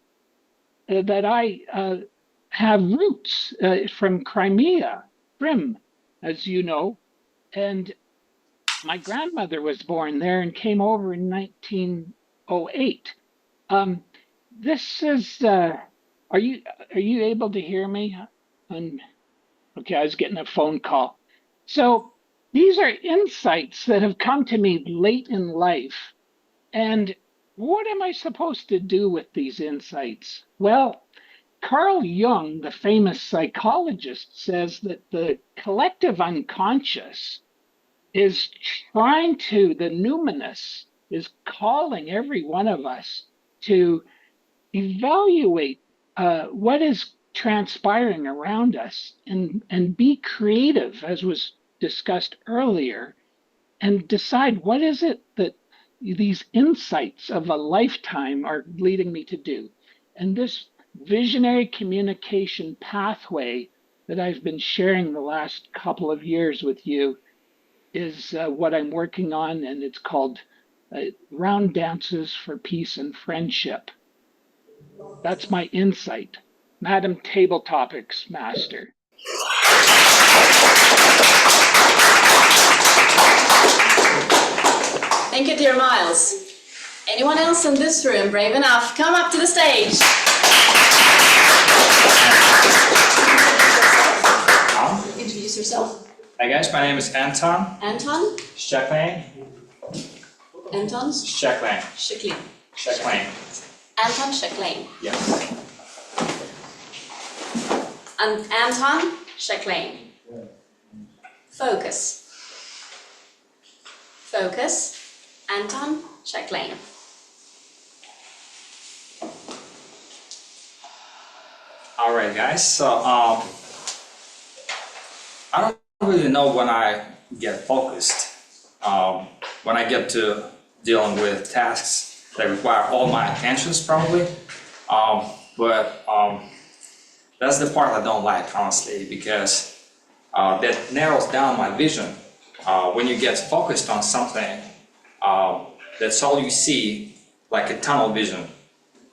I have roots from Crimea, Crim, as you know, and my grandmother was born there and came over in 1908. This is, are you able to hear me? Okay, I was getting a phone call. So these are insights that have come to me late in life. And what am I supposed to do with these insights? Well, Carl Jung, the famous psychologist, says that the collective unconscious is trying to, the numinous is calling every one of us to evaluate what is transpiring around us and be creative, as was discussed earlier, and decide what is it that these insights of a lifetime are leading me to do. And this visionary communication pathway that I've been sharing the last couple of years with you is what I'm working on, and it's called Round Dances for Peace and Friendship. That's my insight. Madam Table Topics Master. Thank you, dear Miles. Anyone else in this room brave enough? Come up to the stage. Introduce yourself. Hi guys, my name is Anton. Anton? Shaklane. Anton? Shaklane. Shaklane. Shaklane. Anton Shaklane. Yes. And Anton Shaklane. Focus. Focus. Anton Shaklane. Alright guys, so I don't really know when I get focused. When I get to dealing with tasks that require all my attentions probably. But that's the part I don't like, honestly, because that narrows down my vision. When you get focused on something, that's all you see, like a tunnel vision.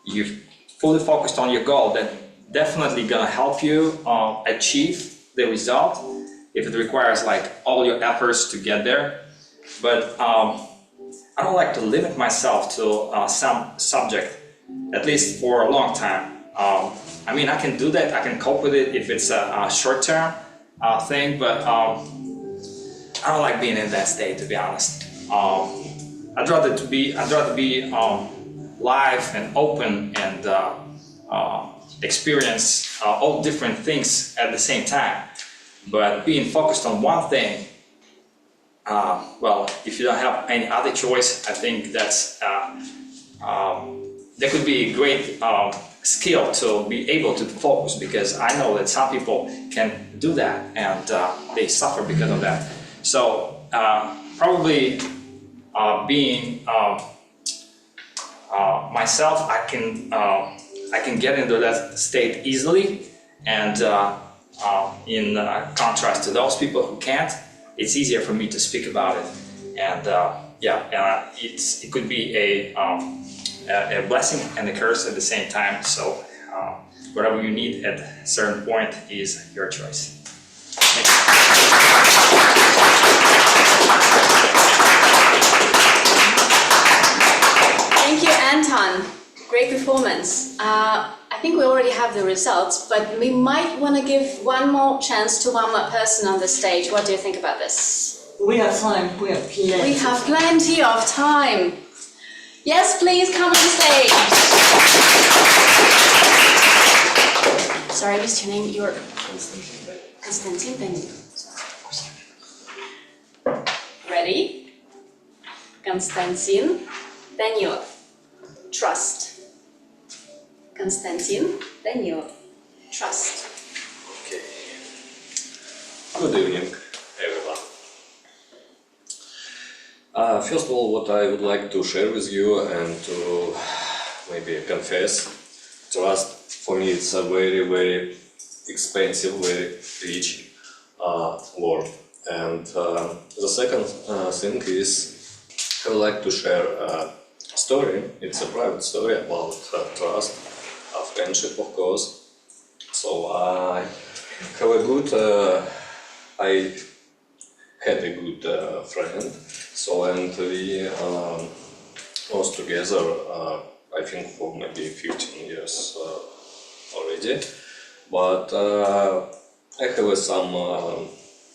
You're fully focused on your goal, that definitely gonna help you achieve the result if it requires like all your efforts to get there. But I don't like to limit myself to some subject, at least for a long time. I mean, I can do that, I can cope with it if it's a short-term thing, but I don't like being in that state, to be honest. I'd rather be live and open and experience all different things at the same time. But being focused on one thing, well, if you don't have any other choice, I think that's that could be a great skill to be able to focus, because I know that some people can do that and they suffer because of that. So probably being myself, I can get into that state easily, and in contrast to those people who can't, it's easier for me to speak about it. And yeah, it could be a blessing and a curse at the same time. So whatever you need at a certain point is your choice. Thank Thank you, Anton. Great performance. I think we already have the results, but we might want to give one more chance to one more person on the stage. What do you think about this? We have time, we have plenty. We have plenty of time. Yes, please come on stage. Sorry, I missed your name. You're Konstantin, then you. Ready? Konstantin, then you. Trust. Konstantin, then you. Trust. Okay. Good evening, everyone. First of all, what I would like to share with you and to maybe confess, trust for me it's a very, very expensive, very rich word. And the second thing is I would like to share a story. It's a private story about trust, friendship, of course. So I have a good, I had a good friend. So, and we was together, I think for maybe 15 years already. But I have some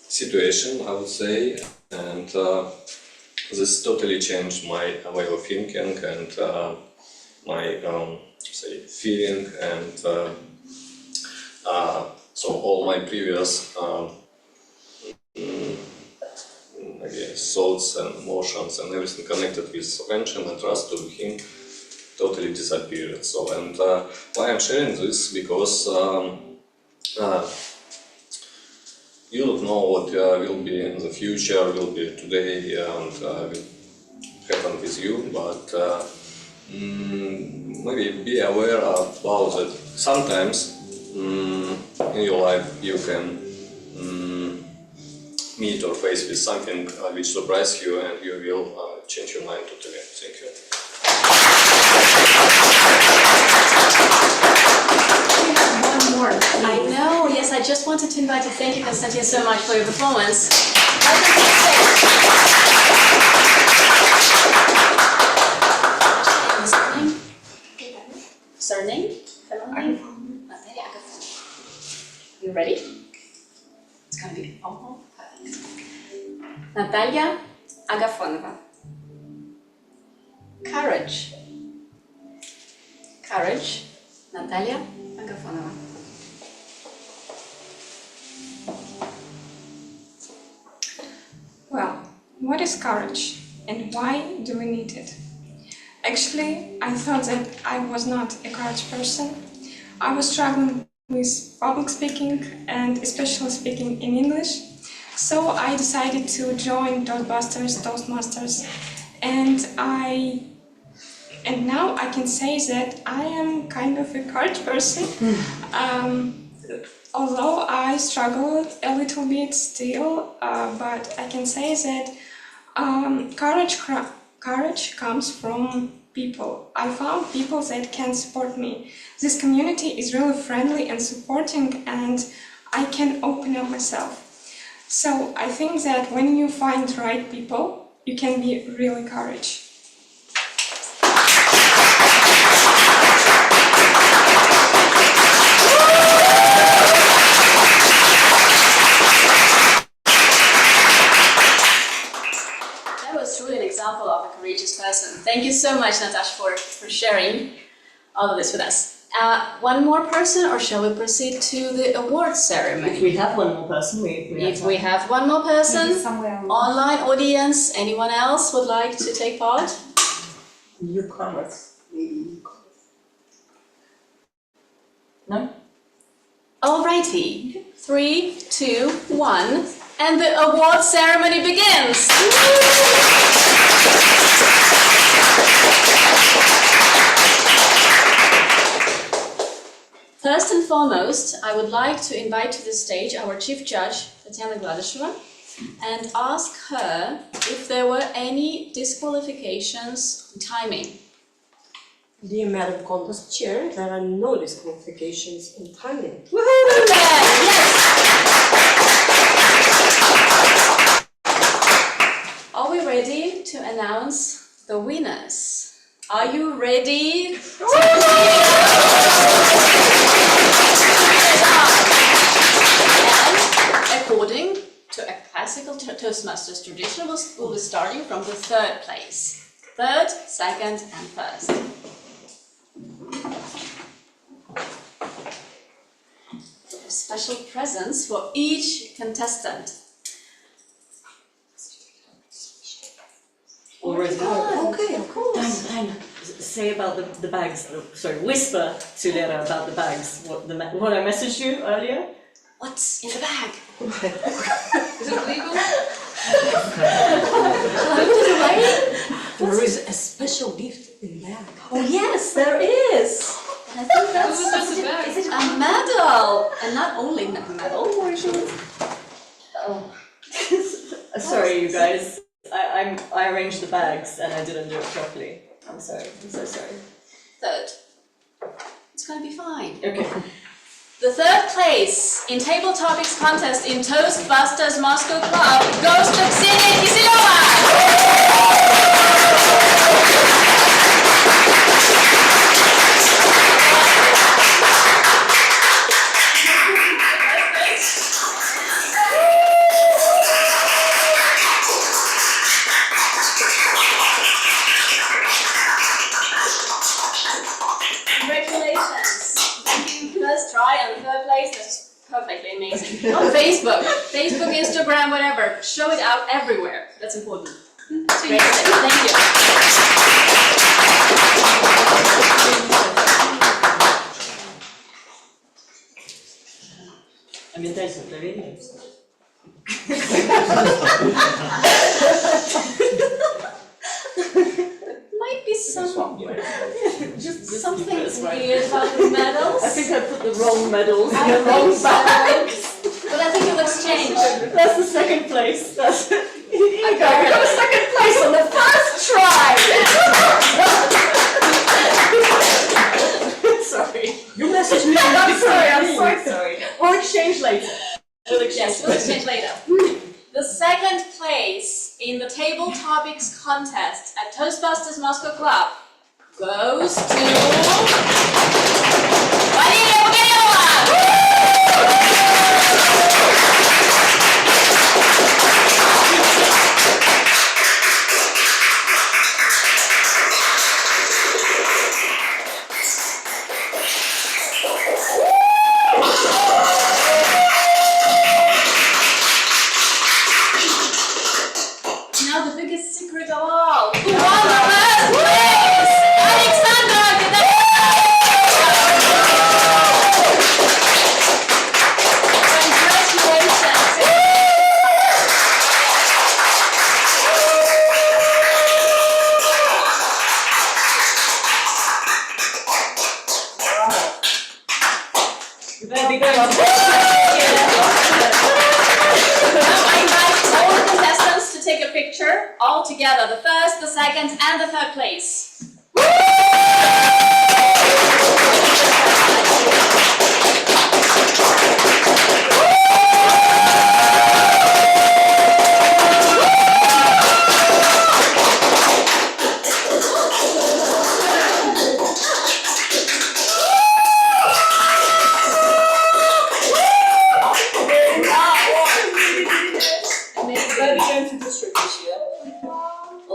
situation, I would say, and this totally changed my way of thinking and my say feeling, and so all my previous I guess thoughts and emotions and everything connected with friendship and trust to him totally disappeared. So, and why I'm sharing this, because you don't know what will be in the future, will be today, and will happen with you, but maybe be aware about that. Sometimes in your life you can meet or face with something which surprises you, and you will change your mind totally. Thank you. One more. I know, yes, I just wanted to invite you. Thank you, Konstantin, so much for your performance. Welcome to the stage. You ready? It's gonna be all perfect. Natalia Agafonova. Courage. Courage. Natalia Agafonova. Well, what is courage and why do we need it? Actually, I thought that I was not a courage person. I was struggling with public speaking and especially speaking in English. So I decided to join Toastmasters, and now I can say that I am kind of a courage person. Although I struggled a little bit still, but I can say that courage comes from people. I found people that can support me. This community is really friendly and supporting, and I can open up myself. So I think that when you find the right people, you can be really courageous. That was truly an example of a courageous person. Thank you so much, Natasha, for sharing all of this with us. One more person, or shall we proceed to the award ceremony? If we have one more person, we have one more person, online audience, anyone else would like to take part? Newcomers, maybe. No? Alrighty, 3, 2, 1, and the award ceremony begins! First and foremost, I would like to invite to the stage our Chief Judge, Tatiana Gladisheva, and ask her if there were any disqualifications in timing. Dear Madam Contest Chair, there are no disqualifications in timing. Yes! Are we ready to announce the winners? Are you ready to And according to a classical Toastmasters tradition, we'll be starting from the third place. Third, second, and first. Special presents for each contestant. Already. Okay, of course. Dan, say about the bags. Sorry, whisper to Lera about the bags. What I messaged you earlier. What's in the bag? Is it legal? There is a special gift in there. Oh yes, there is. And I think that's is it a medal, and not only a medal. Oh, sorry, you guys. I arranged the bags and I didn't do it properly. I'm sorry. I'm so sorry. Third. It's gonna be fine. Okay. The third place in Table Topics contest in Toastbusters Moscow Club goes to Ksenia Kisilova! Congratulations! First try and the third place, that's perfectly amazing. On Facebook, Instagram, whatever, show it out everywhere. That's important. Great, thank you. Пам'ятайте, проверяем. Might be some Just something weird about the medals. I think I put the wrong medals in I the wrong think so. bags. But I think you'll exchange. That's the second place. That's you got second place on the first try. Sorry. You messaged me. I'm sorry. I'm so sorry. We'll exchange later. We'll exchange later. The second place in the Table Topics contest at Toastbusters Moscow Club goes to Valeria Bogdanova! big club. Now I invite all the contestants to take a picture all together, the first, the second, and the third place.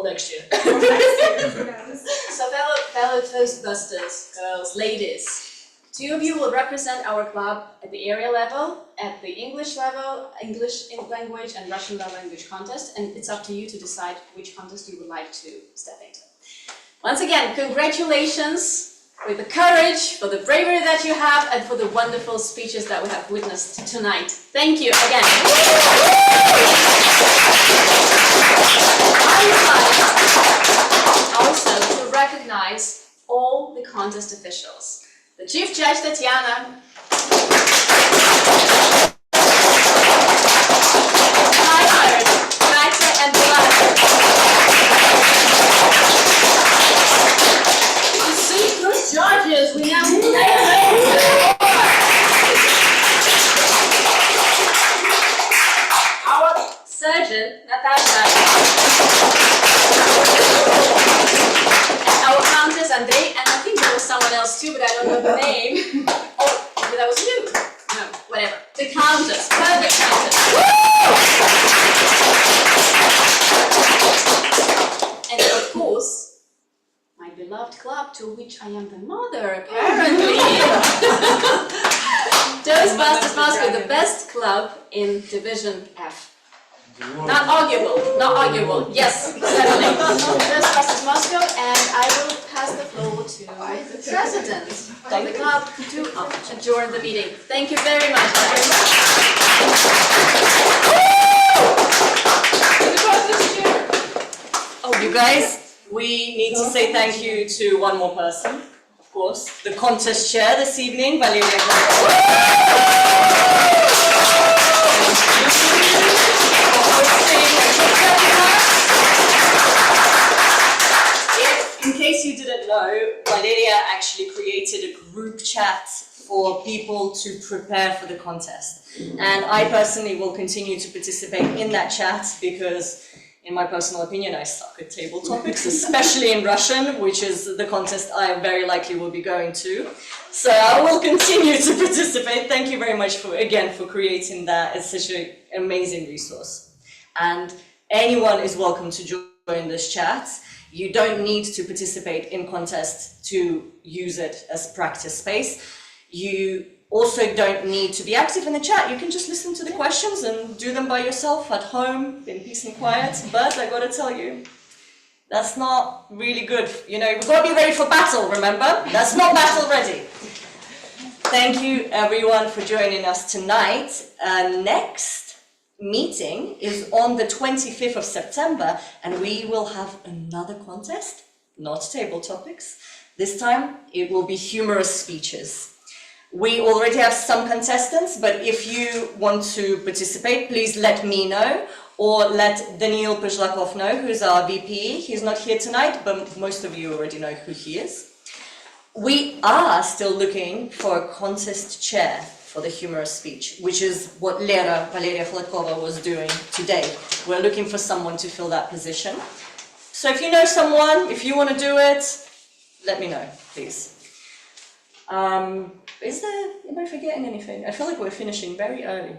Next year. So fellow Toastbusters, girls, ladies, two of you will represent our club at the area level, at the English level, English language and Russian language contest, and it's up to you to decide which contest you would like to step into. Once again, congratulations with the courage, for the bravery that you have, and for the wonderful speeches that we have witnessed tonight. Thank you again. I would like also to recognize all the contest officials. The Chief Judge, Tatiana. Reinhard, Maite, and Vlad. You see, good judges, we have our surgeon, Natasha. Our countess, Andrei, and I think there was someone else too, but I don't know the name. Oh, maybe that was you. No, whatever. The countess, perfect countess. And of course, my beloved club, to which I am the mother, apparently. Toastmasters Moscow, the best club in Division F. Not arguable, not arguable. Yes, certainly. Toastmasters Moscow, and I will pass the floor to the president of the club to adjourn the meeting. Thank you very much, guys. Oh, you guys, we need to say thank you to one more person, of course, the contest chair this evening, Valeria. In case you didn't know, Valeria actually created a group chat for people to prepare for the contest. And I personally will continue to participate in that chat because, in my personal opinion, I suck at table topics, especially in Russian, which is the contest I very likely will be going to. So I will continue to participate. Thank you very much for creating that. It's such an amazing resource. And anyone is welcome to join this chat. You don't need to participate in contests to use it as practice space. You also don't need to be active in the chat. You can just listen to the questions and do them by yourself at home in peace and quiet. But I gotta tell you, that's not really good. You know, we've got to be ready for battle, remember? That's not battle ready. Thank you everyone for joining us tonight. Next meeting is on the 25th of September, and we will have another contest, not table topics. This time it will be humorous speeches. We already have some contestants, but if you want to participate, please let me know, or let Daniil Pezhlakov know, who's our VP. He's not here tonight, but most of you already know who he is. We are still looking for a contest chair for the humorous speech, which is what Valeria Flatkova was doing today. We're looking for someone to fill that position. So if you know someone, if you want to do it, let me know, please. Am I forgetting anything? I feel like we're finishing very early.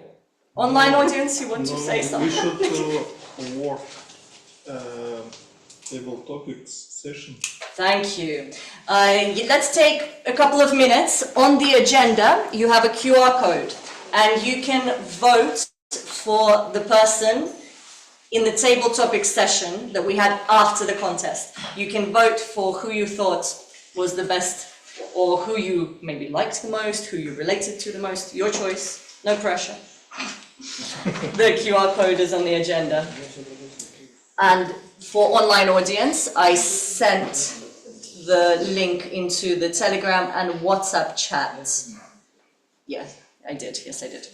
Online audience, you want to say something? We should work table topics session. Thank you. Let's take a couple of minutes. On the agenda, you have a QR code, and you can vote for the person in the table topic session that we had after the contest. You can vote for who you thought was the best, or who you maybe liked the most, who you related to the most. Your choice, no pressure. The QR code is on the agenda. And for online audience, I sent the link into the Telegram and WhatsApp chat. Yes, I did, yes I did.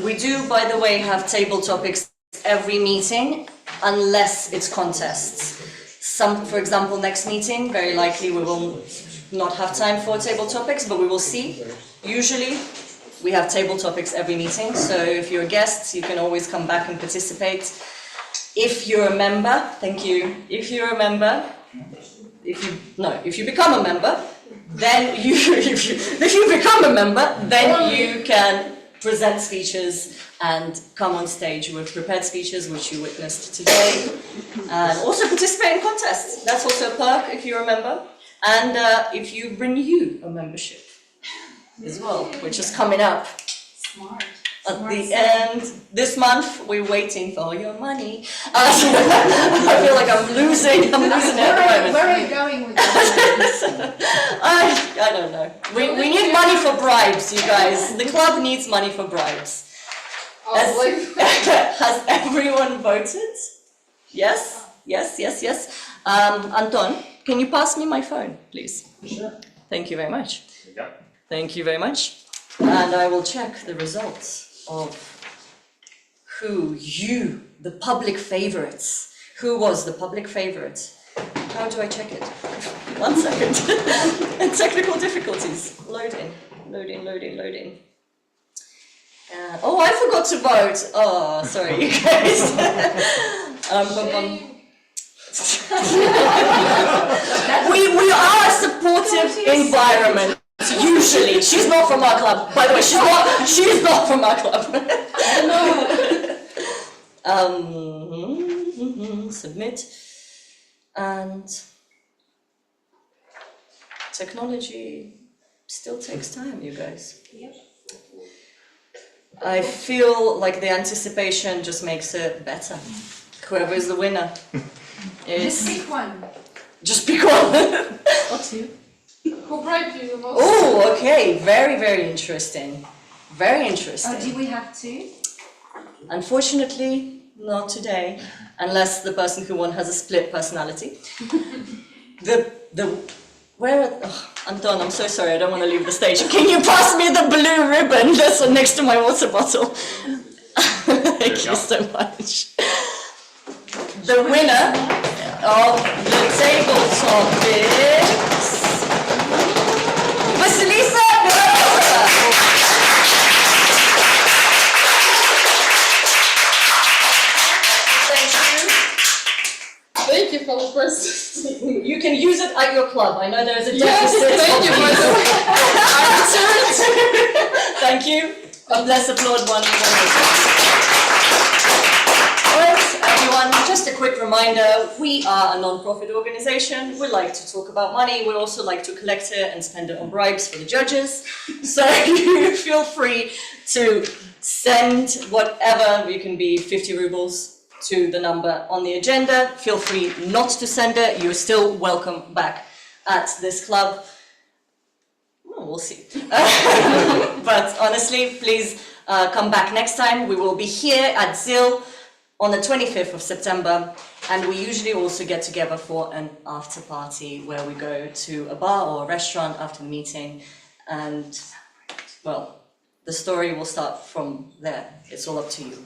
We do, by the way, have table topics every meeting, unless it's contests. For example, next meeting, very likely we will not have time for table topics, but we will see. Usually, we have table topics every meeting, so if you're guests, you can always come back and participate. If you're a member, thank you, if you're a member, if you become a member, then if you become a member, then you can present speeches and come on stage with prepared speeches, which you witnessed today, and also participate in contests. That's also a perk if you're a member, and if you renew a membership as well, which is coming up. Smart. At the end, this month, we're waiting for your money. I feel like I'm losing it at the moment. Where are you going with that? I don't know. We need money for bribes, you guys. The club needs money for bribes. Has everyone voted? Yes? Yes. Anton, can you pass me my phone, please? Sure. Thank you very much. Yeah. Thank you very much. And I will check the results of the public favorites. Who was the public favorite? How do I check it? 1 second. Technical difficulties. Loading. Oh, I forgot to vote. Oh, sorry, you guys. We are a supportive environment. Usually, she's not from our club. By the way, she's not from our club. Submit. And technology still takes time, you guys. Yep. I feel like the anticipation just makes it better. Whoever is the winner is... Just pick one. Just pick one. Or two. Who bribed you the most? Oh, okay. Very, very interesting. Very interesting. Oh, do we have two? Unfortunately, not today, unless the person who won has a split personality. Anton, I'm so sorry, I don't want to leave the stage. Can you pass me the blue ribbon that's next to my water bottle? Thank you so much. The winner of the table topics, Vasilisa. Thank you, fellow person. You can use it at your club. I know there's a Yes, deficit. thank you, Thank you. Let's applaud one Alright, everyone, just a quick reminder, we are a non-profit organization. We like to talk about money. We also like to collect it and spend it on bribes for the judges. So you feel free to send whatever, you can be 50 rubles to the number on the agenda. Feel free not to send it. You're still welcome back at this club. Well, we'll see. But honestly, please come back next time. We will be here at ZIL on the 25th of September, and we usually also get together for an after party where we go to a bar or a restaurant after the meeting, and well, the story will start from there. It's all up to you.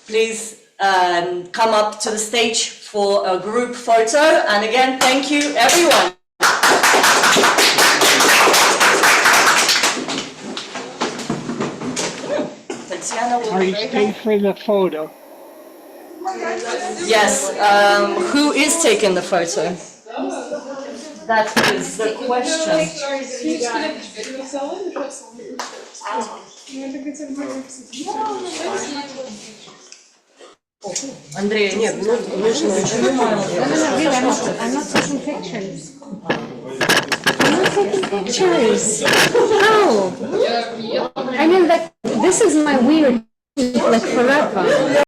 Please come up to the stage for a group photo, and again, thank you everyone. Tatiana will Are you stay for the photo? Yes, who is taking the photo? That is the question. Андрей, нет, I'm not taking pictures. I'm not taking pictures. How? I mean, like, this is my weird, like, forever.